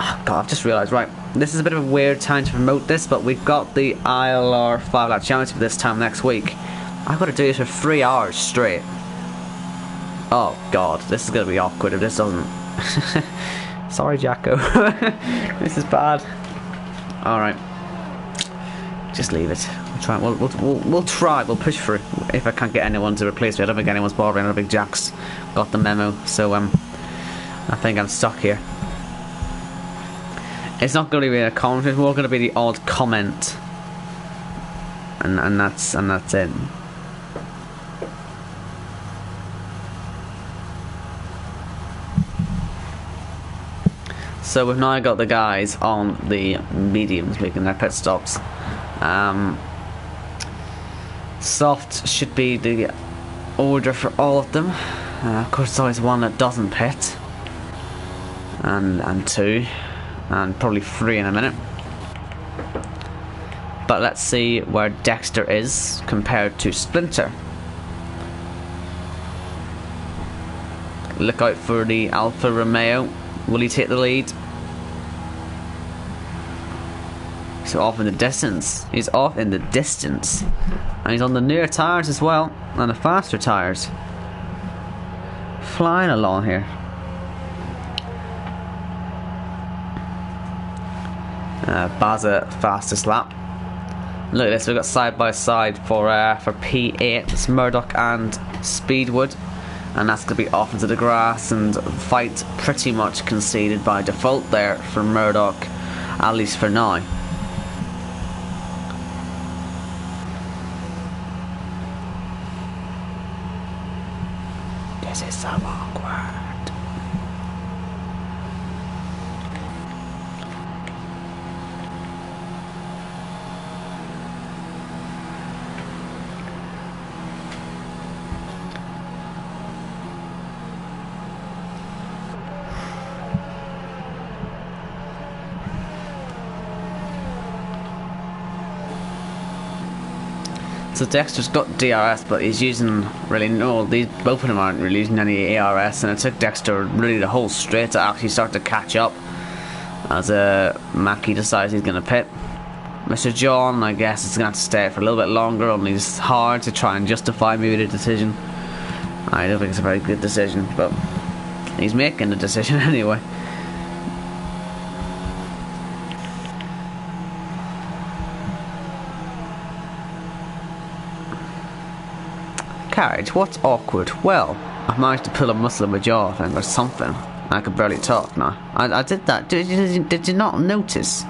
[SPEAKER 1] Oh god, I've just realised, right, this is a bit of a weird time to promote this, but we've got the ILR 5 lap championship this time next week. I've got to do this for 3 hours straight. Oh god, this is going to be awkward if this doesn't. Sorry Jacko. This is bad. Alright. Just leave it. We'll try, we'll push through. If I can't get anyone to replace me, I don't think anyone's bothering. I don't think Jack's got the memo, so I think I'm stuck here. It's not going to be a comment, it's more going to be the odd comment. And that's it. So we've now got the guys on the mediums making their pit stops. Soft should be the order for all of them. Of course, there's always one that doesn't pit, and two, and probably three in a minute. But let's see where Dexter is compared to Splinter. Look out for the Alfa Romeo. Will he take the lead? He's off in the distance. He's off in the distance. And he's on the newer tyres as well. And the faster tyres. Flying along here. Baza fastest lap. Look at this, we've got side by side for P8. It's Murdoch and Speedwood. And that's going to be off into the grass, and fight pretty much conceded by default there for Murdoch, at least for now. This is so awkward. So Dexter's got DRS, but he's using really both of them aren't really using any ARS, and it took Dexter really the whole straight to actually start to catch up as Mackie decides he's going to pit. Mr. John, I guess, is going to have to stay for a little bit longer, only it's hard to try and justify maybe the decision. I don't think it's a very good decision, but he's making the decision anyway. Carriage, what's awkward? Well, I managed to pull a muscle in my jaw, I think, or something. I could barely talk now. I did that. Did you not notice?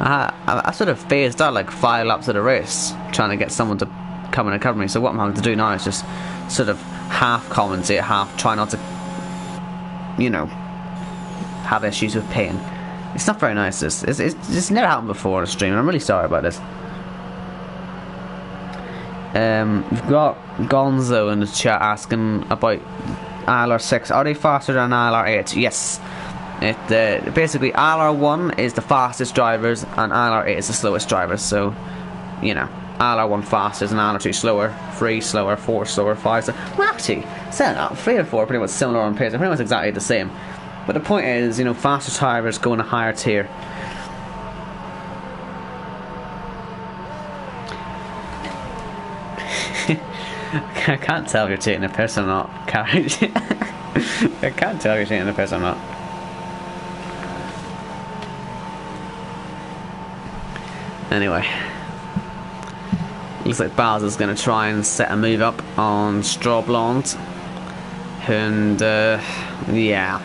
[SPEAKER 1] I sort of phased out like 5 laps of the race, trying to get someone to come and cover me. So what I'm having to do now is just sort of half commentate, half try not to, you know, have issues with pain. It's not very nice. It's never happened before on a stream, and I'm really sorry about this. We've got Gonzo in the chat asking about ILR6. Are they faster than ILR8? Yes. Basically, ILR1 is the fastest drivers and ILR8 is the slowest drivers. So, you know, ILR1 faster and ILR2 slower, 3 slower, 4 slower, 5 slower. Well, actually, saying that, 3 and 4 are pretty much similar on pace. They're pretty much exactly the same. But the point is, you know, faster drivers go in a higher tier. I can't tell if you're taking a piss or not, Carriage. I can't tell if you're taking a piss or not. Anyway, looks like Bowser's going to try and set a move up on Straw Blonde. And, yeah.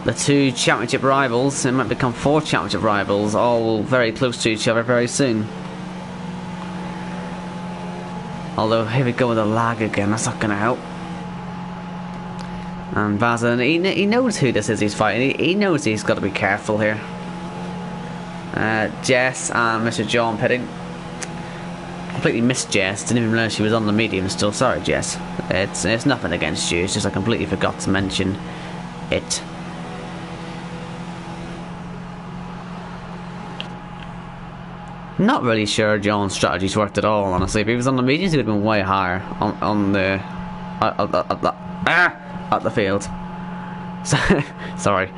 [SPEAKER 1] The 2 championship rivals, it might become 4 championship rivals, all very close to each other very soon. Although, here we go with a lag again, that's not going to help. And Baza, he knows who this is he's fighting. He knows he's got to be careful here. Jess and Mr. John pitting. completely missed Jess. Didn't even realize she was on the medium still. Sorry, Jess. It's nothing against you. It's just I completely forgot to mention it. Not really sure John's strategies worked at all, honestly. If he was on the mediums, he would have been way higher on the at the field. So, sorry.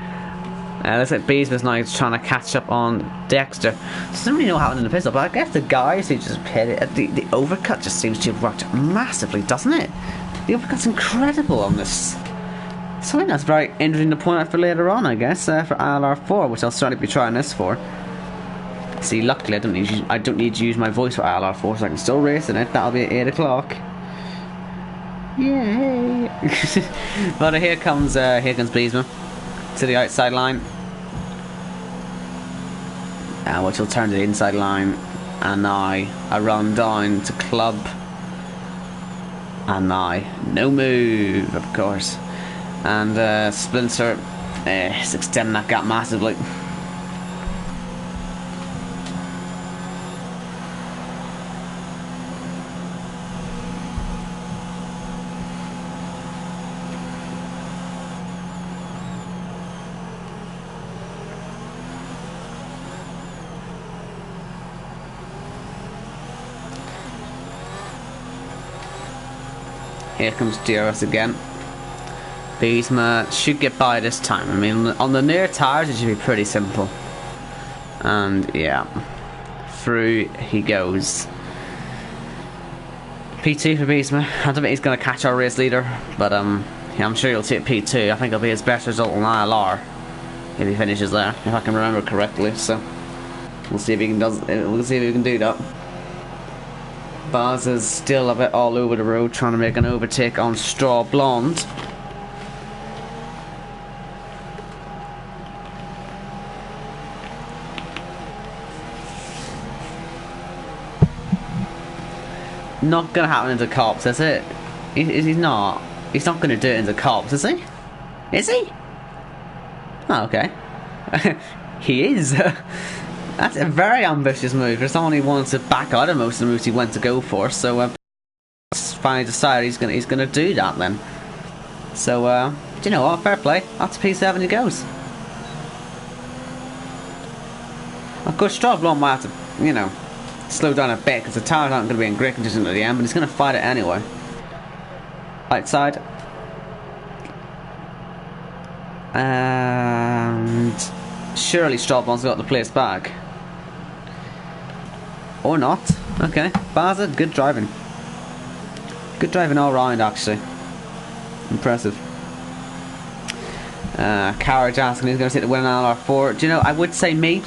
[SPEAKER 1] Looks like Beesman's now trying to catch up on Dexter. Doesn't really know what happened in the pistol, but I guess the guys who just hit it, the overcut just seems to have worked massively, doesn't it? The overcut's incredible on this. Something that's very interesting to point out for later on, I guess, for ILR4, which I'll certainly be trying this for. See, luckily I don't need to use my voice for ILR4, so I can still race in it. That'll be at 8 o'clock. Yay! But here comes Beesman to the outside line, which will turn to the inside line, and now I run down to club, and now no move, of course, and Splinter is extending that gap massively. Here comes DRS again. Beesma should get by this time. I mean, on the near tires it should be pretty simple. And yeah, through he goes. P2 for Beesma. I don't think he's going to catch our race leader, but yeah, I'm sure he'll take P2. I think it'll be his best result on ILR if he finishes there, if I can remember correctly. So we'll see if he can do that. Baz is still a bit all over the road, trying to make an overtake on Straw Blonde. Not gonna happen into cops, is it? He's not. He's not gonna do it into cops, is he? Is he? Oh, okay. He is. That's a very ambitious move for someone who wanted to back out of most of the moves he went to go for. So finally decided he's gonna do that then. So do you know what? Fair play. Up to P7 he goes. Of course, Straw Blonde might have to, you know, slow down a bit because the tires aren't going to be in great condition at the end, but he's going to fight it anyway. Outside. And surely Straw Blonde's got the place back. Or not. Okay. Baza, good driving. Good driving all round, actually. Impressive. Carriage asking who's going to take the win on ILR4. Do you know, I would say me,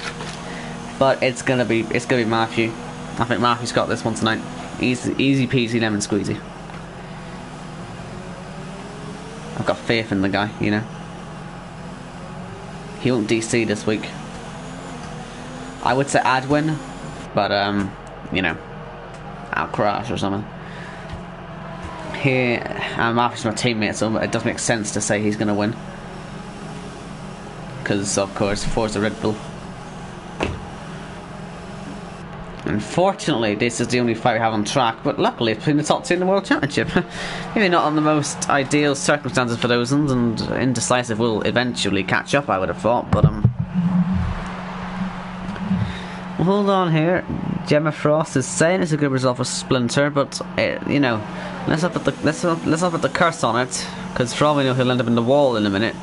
[SPEAKER 1] but it's gonna be Matthew. I think Matthew's got this one tonight. Easy peasy lemon squeezy. I've got faith in the guy, you know. He won't DC this week. I would say I'd win, but you know, I'll crash or something. Here, Matthew's my teammate, so it does make sense to say he's gonna win. Because of course, Forza Red Bull. Unfortunately, this is the only fight we have on track, but luckily it's between the top two in the World Championship. Maybe not on the most ideal circumstances for those, and Indecisive will eventually catch up, I would have thought, but well, hold on here. Gemma Frost is saying it's a good result for Splinter, but you know, let's not put the curse on it, because for all we know he'll end up in the wall in a minute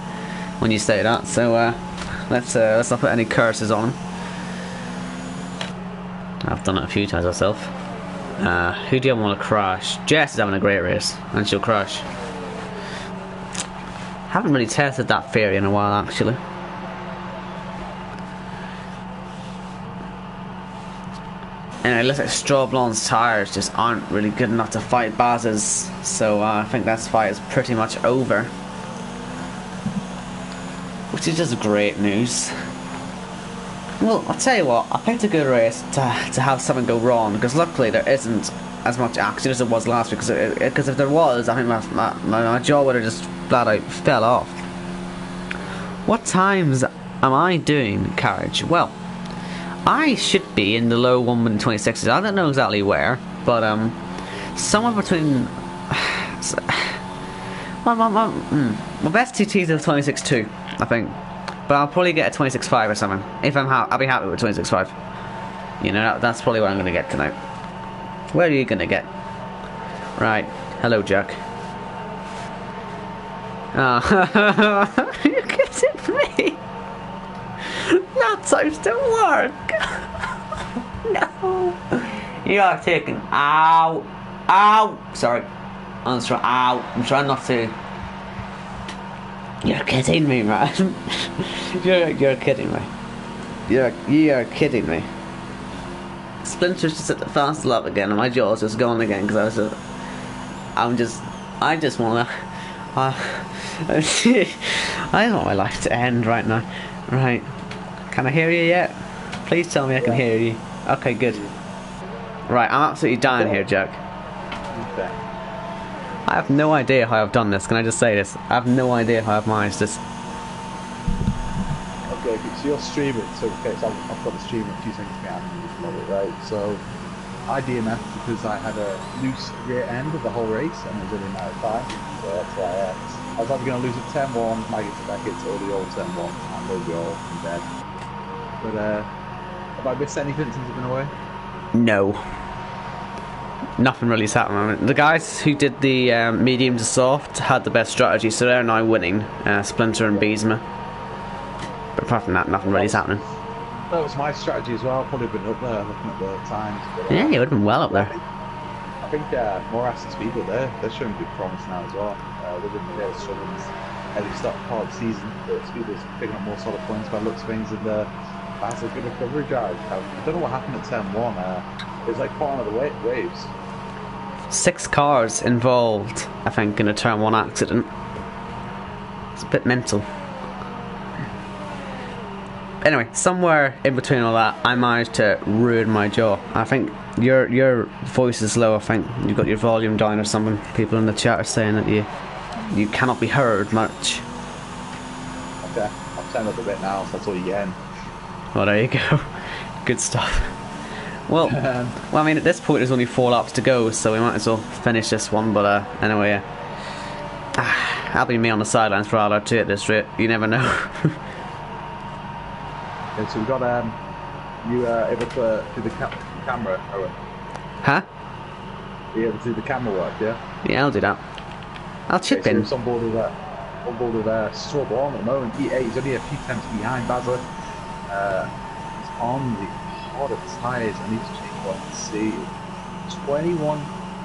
[SPEAKER 1] when you say that. So let's not put any curses on him. I've done it a few times myself. Who do you want to crash? Jess is having a great race, and she'll crash. Haven't really tested that theory in a while, actually. Anyway, it looks like Straw Blonde's tyres just aren't really good enough to fight Baz's, so I think that fight is pretty much over. Which is just great news. Well, I'll tell you what, I picked a good race to have something go wrong, because luckily there isn't as much action as there was last week, because if there was, I think my jaw would have just flat out fell off. What times am I doing, Carriage? Well, I should be in the low 1:26s. I don't know exactly where. But somewhere between my best TT is a 26.2, I think. But I'll probably get a 26.5 or something. If I'll be happy with 26.5. You know, that's probably what I'm gonna get tonight. Where are you gonna get? Right. Hello, Jack. Oh, you kidding me? That seems to work. No. You are taking. Ow. Ow. Sorry. I'm trying. Ow. I'm trying not to. You're kidding me, man. You're kidding me. You're kidding me. Splinter's just at the fast lap again, and my jaw's just gone again because I just wanna. I don't want my life to end right now. Right. Can I hear you yet? Please tell me I can hear you. Okay, good. Right, I'm absolutely dying here, Jack.
[SPEAKER 2] Okay.
[SPEAKER 1] I have no idea how I've done this. Can I just say this? I have no idea how I've managed this.
[SPEAKER 2] Okay, so you're streaming. So I've got the stream a few seconds behind me, right? So I DNF'd because I had a loose rear end of the whole race, and it was only a matter of time. So that's why I was either going to lose at 10-1, Maggie to Beckett, or the old 10-1, and they'll be all in bed. But have I missed anything since I've been away?
[SPEAKER 1] No. Nothing really's happened. The guys who did the medium to soft had the best strategy, so they're now winning. Splinter and Beesma. But apart from that, nothing really's happening.
[SPEAKER 2] That was my strategy as well. Probably been up there looking at the times. But,
[SPEAKER 1] Yeah, you would have been well up there.
[SPEAKER 2] I think Morass and Speed, they're showing good promise now as well. Within the day struggling early start part of the season, but Speed was picking up more solid points by looks of things, and that's a good recovery drive. I don't know what happened at 10-1. It was like caught on the waves.
[SPEAKER 1] 6 cars involved, I think, in a turn 1 accident. It's a bit mental. Anyway, somewhere in between all that, I managed to ruin my jaw. I think your voice is low. I think you've got your volume down or something. People in the chat are saying that you cannot be heard much.
[SPEAKER 2] Okay, I've turned up a bit now, so that's all you get.
[SPEAKER 1] Well, there you go. Good stuff. Well, I mean, at this point there's only 4 laps to go, so we might as well finish this one. But anyway, that'll be me on the sidelines for ILR2 at this rate. You never know.
[SPEAKER 2] Okay, so we've got you able to do the camera, Owen?
[SPEAKER 1] Huh?
[SPEAKER 2] You able to do the camera work, yeah?
[SPEAKER 1] Yeah, I'll do that. I'll chip in.
[SPEAKER 2] So on board with Strawborn at the moment. He's only a few tenths behind Basler. He's on the harder tyres, and he's changed what to see. 21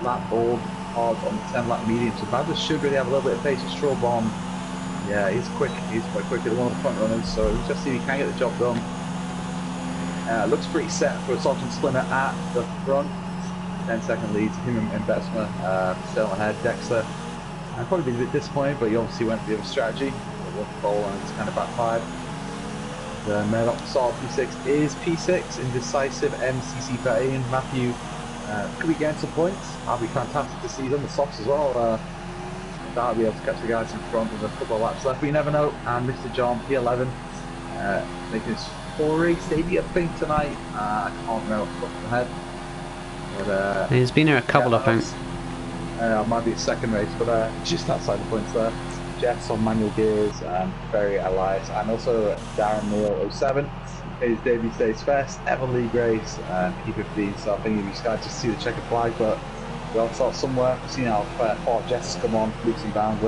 [SPEAKER 2] lap board hard on the 10 lap medium. So Basler should really have a little bit of pace with Strawborn. Yeah, he's quick. He's quite quick at one of the front runners. So we'll just see if he can get the job done. Looks pretty set for Sergeant Splinter at the front. 10-second lead to him and Besma. Still ahead, Dexter. I'd probably be a bit disappointed, but he obviously went for the other strategy. One bowl and it's kind of backfired. The Murdoch Salt P6 is P6, indecisive, MCC 13. Matthew could be getting some points. That'll be fantastic to see them, the softs as well. That'll be able to catch the guys in front with a couple of laps left, but you never know. And Mr. John P11 making his 4 race debut, I think, tonight. I can't remember off the top of my head. But,
[SPEAKER 1] He's been here a couple, I think.
[SPEAKER 2] Might be a second race, but just outside the points there. Jeff's on manual gears, and Barry Elias, and also Darren Neal 07. His debut stays first, ever league race, and P15. So I think if you guys just see the checkered flag, but we all start somewhere. We've seen how far Jess has come on, leaps and bounds.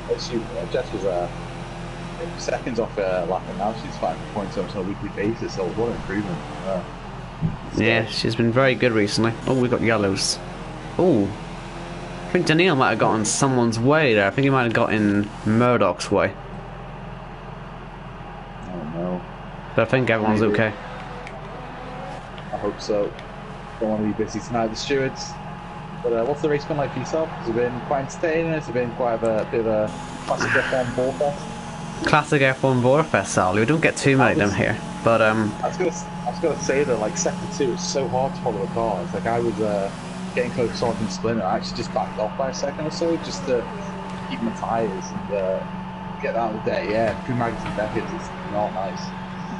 [SPEAKER 2] Jess was seconds off lap, and now she's fighting for points on a weekly basis. So what an improvement!
[SPEAKER 1] Yeah, she's been very good recently. Oh, we got yellows. Oh. I think Daniel might have gotten someone's way there. I think he might have got in Murdoch's way.
[SPEAKER 2] Oh no.
[SPEAKER 1] But I think everyone's okay.
[SPEAKER 2] I hope so. Don't want to be busy tonight, the stewards. But what's the race been like for yourself? Has it been quite entertaining? Has it been quite a bit of a classic F1 ball fest?
[SPEAKER 1] Classic F1 ball fest, Sal. We don't get too many of them here. But
[SPEAKER 2] I was gonna say that, like, sector 2 is so hard to follow the cars. Like, I was getting close to Sergeant Splinter. I actually just backed off by a second or so just to keep my tyres and get out of the day. Yeah, through Maggots and Beckett's is not nice.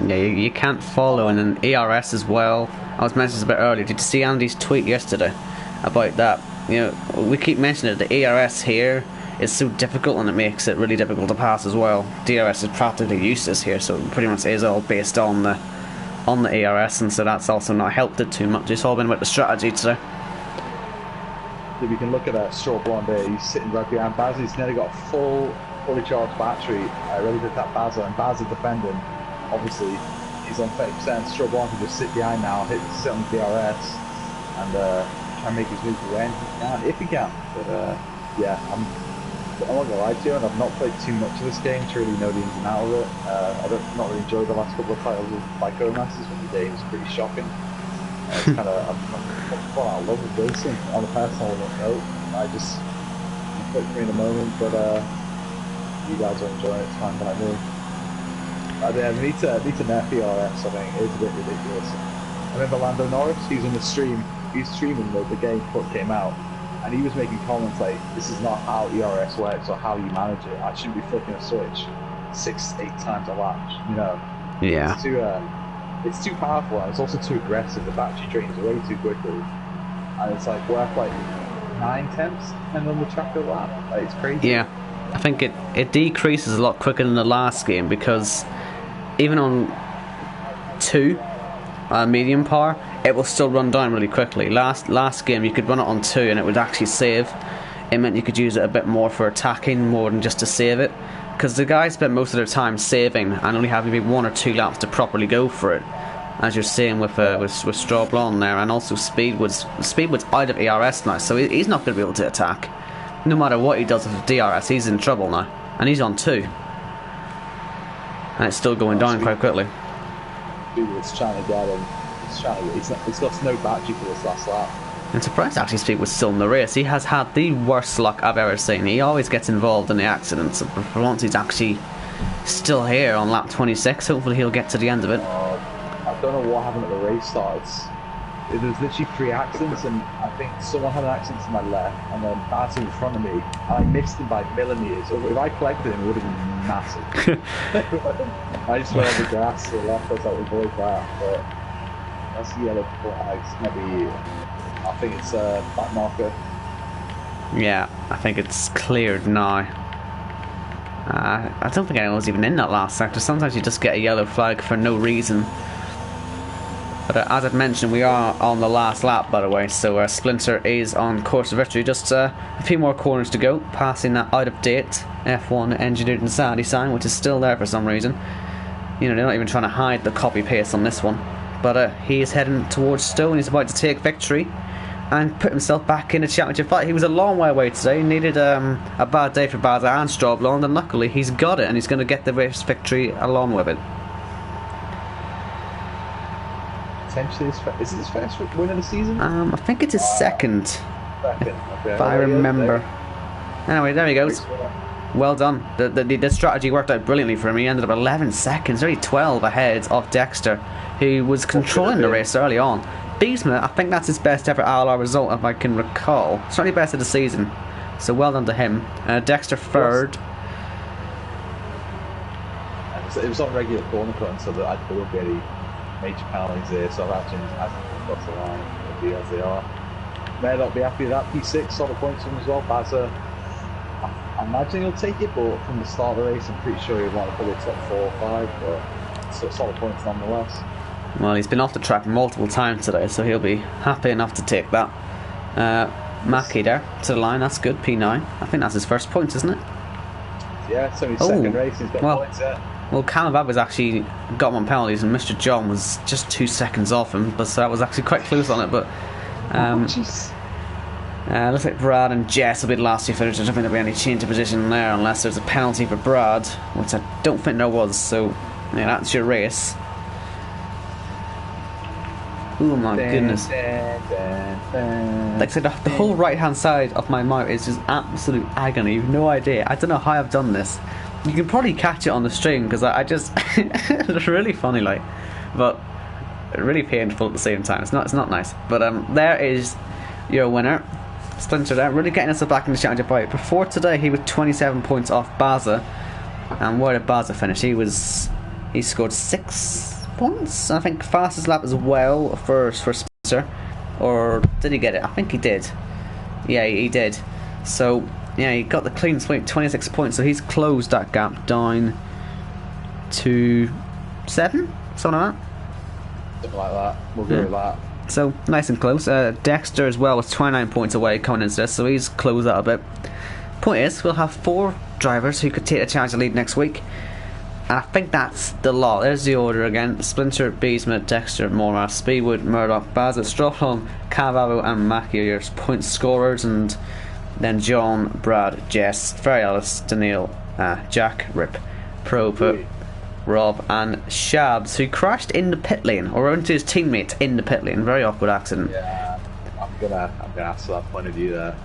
[SPEAKER 1] Yeah, you can't follow, and then ERS as well. I was mentioning this a bit earlier. Did you see Andy's tweet yesterday? about that. You know, we keep mentioning it, the ARS here is so difficult, and it makes it really difficult to pass as well. DRS is practically useless here, so it pretty much is all based on the ARS, and so that's also not helped it too much. It's all been about the strategy today.
[SPEAKER 2] If you can look at that short blonde there, he's sitting right behind Baz. He's nearly got a fully charged battery ready to tap Baz, and Baz is defending. Obviously, he's on 30%. Short blonde can just sit behind now, sit on the DRS, and try and make his move when he can, if he can. But yeah, I'm not gonna lie to you, and I've not played too much of this game to really know the ins and outs of it. I've not really enjoyed the last couple of titles by Codemasters, but the game is pretty shocking. It's kind of, I'm falling out of love with racing on a personal note. I just, it's for me in a moment, but you guys are enjoying it, it's fine by me. Yeah, we need to nerf the RS, I think. It's a bit ridiculous. I remember Lando Norris, he was in the stream, he was streaming the game before it came out, and he was making comments like, this is not how ERS works or how you manage it. I shouldn't be flicking a switch 6-8 times a lap, you know?
[SPEAKER 1] Yeah.
[SPEAKER 2] It's too powerful, and it's also too aggressive. The battery drains way too quickly, and it's like worth like 9/10 depending on the track of lap. Like, it's crazy.
[SPEAKER 1] Yeah, I think it decreases a lot quicker than the last game, because even on 2 medium power, it will still run down really quickly. Last game you could run it on 2 and it would actually save. It meant you could use it a bit more for attacking more than just to save it, because the guys spent most of their time saving and only having maybe 1 or 2 laps to properly go for it, as you're seeing with Straw Blonde there. And also Speedwood's out of ARS now, so he's not going to be able to attack. No matter what he does with the DRS, he's in trouble now, and he's on 2, and it's still going down quite quickly.
[SPEAKER 2] Speedwood's trying to get him. He's got no battery for this last lap.
[SPEAKER 1] I'm surprised actually Speedwood's still in the race. He has had the worst luck I've ever seen. He always gets involved in the accidents, but for once he's actually still here on lap 26. Hopefully he'll get to the end of it.
[SPEAKER 2] I don't know what happened at the race starts. There was literally 3 accidents, and I think someone had an accident to my left, and then Baz in front of me, and I missed him by millimeters. So if I collected him, it would have been massive. I just went on the grass to the left, I was like, avoid that. But that's the yellow flags. Maybe, I think it's a back marker.
[SPEAKER 1] Yeah, I think it's cleared now. I don't think anyone's even in that last sector. Sometimes you just get a yellow flag for no reason. But as I've mentioned, we are on the last lap, by the way, so Splinter is on course to victory. Just a few more corners to go, passing that out-of-date F1 engineered insanity sign, which is still there for some reason. You know, they're not even trying to hide the copy-paste on this one. But he is heading towards Stowe, and he's about to take victory and put himself back in a championship fight. He was a long way away today. He needed a bad day for Baza and Straw Blonde, and luckily he's got it, and he's going to get the race victory along with it.
[SPEAKER 2] Potentially, is it his first win of the season?
[SPEAKER 1] I think it's his second,
[SPEAKER 2] Okay.
[SPEAKER 1] if I remember. Anyway, there he goes. Well done. The strategy worked out brilliantly for him. He ended up 11 seconds, only 12 ahead of Dexter, who was controlling the race early on. Beesman, I think that's his best ever ILR result, if I can recall. Certainly best of the season. So well done to him. Dexter third.
[SPEAKER 2] It was on regular corner cutting, so that there won't be any major penalties there. So I've actually crossed the line. It'll be as they are. May not be happy with that. P6 solid points from him as well. Baza, I imagine he'll take it, but from the start of the race, I'm pretty sure he'll want to put it top 4 or 5. But so solid points nonetheless. Well,
[SPEAKER 1] he's been off the track multiple times today, so he'll be happy enough to take that. Mackie there to the line, that's good. P9. I think that's his first point, isn't it?
[SPEAKER 2] Yeah, it's only his second race. He's got points there.
[SPEAKER 1] Well, Calabab has actually got him on penalties, and Mr. John was just 2 seconds off him, but so that was actually quite close on it. But looks like Brad and Jess will be the last 2 finishers. I don't think there'll be any change of position there unless there's a penalty for Brad, which I don't think there was. So yeah, that's your race. Oh my goodness. Like I said, the whole right hand side of my mouth is just absolute agony. You've no idea. I don't know how I've done this. You can probably catch it on the stream, because I just it's really funny, like, but really painful at the same time. It's not nice. But there is your winner, Splinter there, really getting us back in the championship fight. Before today he was 27 points off Baza. And where did Baza finish? He scored 6 points, I think. Fastest lap as well for Spencer. or did he get it? I think he did. Yeah, he did. So yeah, he got the clean sweep, 26 points. So he's closed that gap down to 7, something like that.
[SPEAKER 2] Something like that. We'll go with that.
[SPEAKER 1] So nice and close. Dexter as well was 29 points away coming into this, so he's closed that a bit. Point is, we'll have 4 drivers who could take a chance to lead next week. And I think that's the lot. There's the order again. Splinter, Beesman, Dexter, Mormar, Speedwood, Murdoch, Bassett, Stropholm, Cavavo and Mackie are your point scorers, and then John, Brad, Jess, Ferry Ellis, Daniil, Jack, Rip, Proper, Rob and Shabs, who crashed in the pit lane, or into his teammate in the pit lane. Very awkward accident.
[SPEAKER 2] Yeah, I'm gonna ask that point of view there.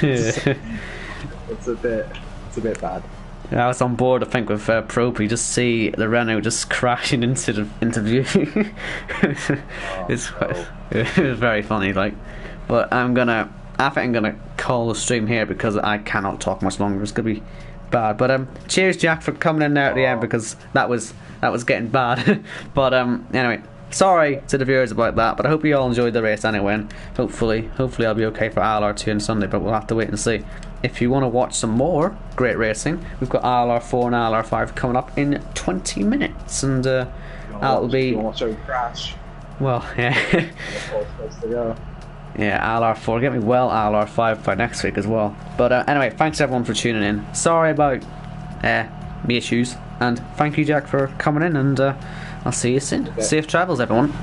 [SPEAKER 2] It's a bit bad.
[SPEAKER 1] I was on board, I think, with Propi. Just see the Renault just crashing into the view. It was very funny, like. But I think I'm gonna call the stream here because I cannot talk much longer. It's gonna be bad. But cheers, Jack, for coming in there at the end, because that was getting bad. But anyway, sorry to the viewers about that. But I hope you all enjoyed the race anyway. And hopefully I'll be okay for ILR2 on Sunday. But we'll have to wait and see. If you want to watch some more great racing, we've got ILR4 and ILR5 coming up in 20 minutes, and that'll be.
[SPEAKER 2] Watch out crash.
[SPEAKER 1] Well, yeah. Yeah, ILR4, get me well ILR5 by next week as well. But anyway, thanks everyone for tuning in. Sorry about me issues, and thank you, Jack, for coming in, and I'll see you soon. Safe travels, everyone.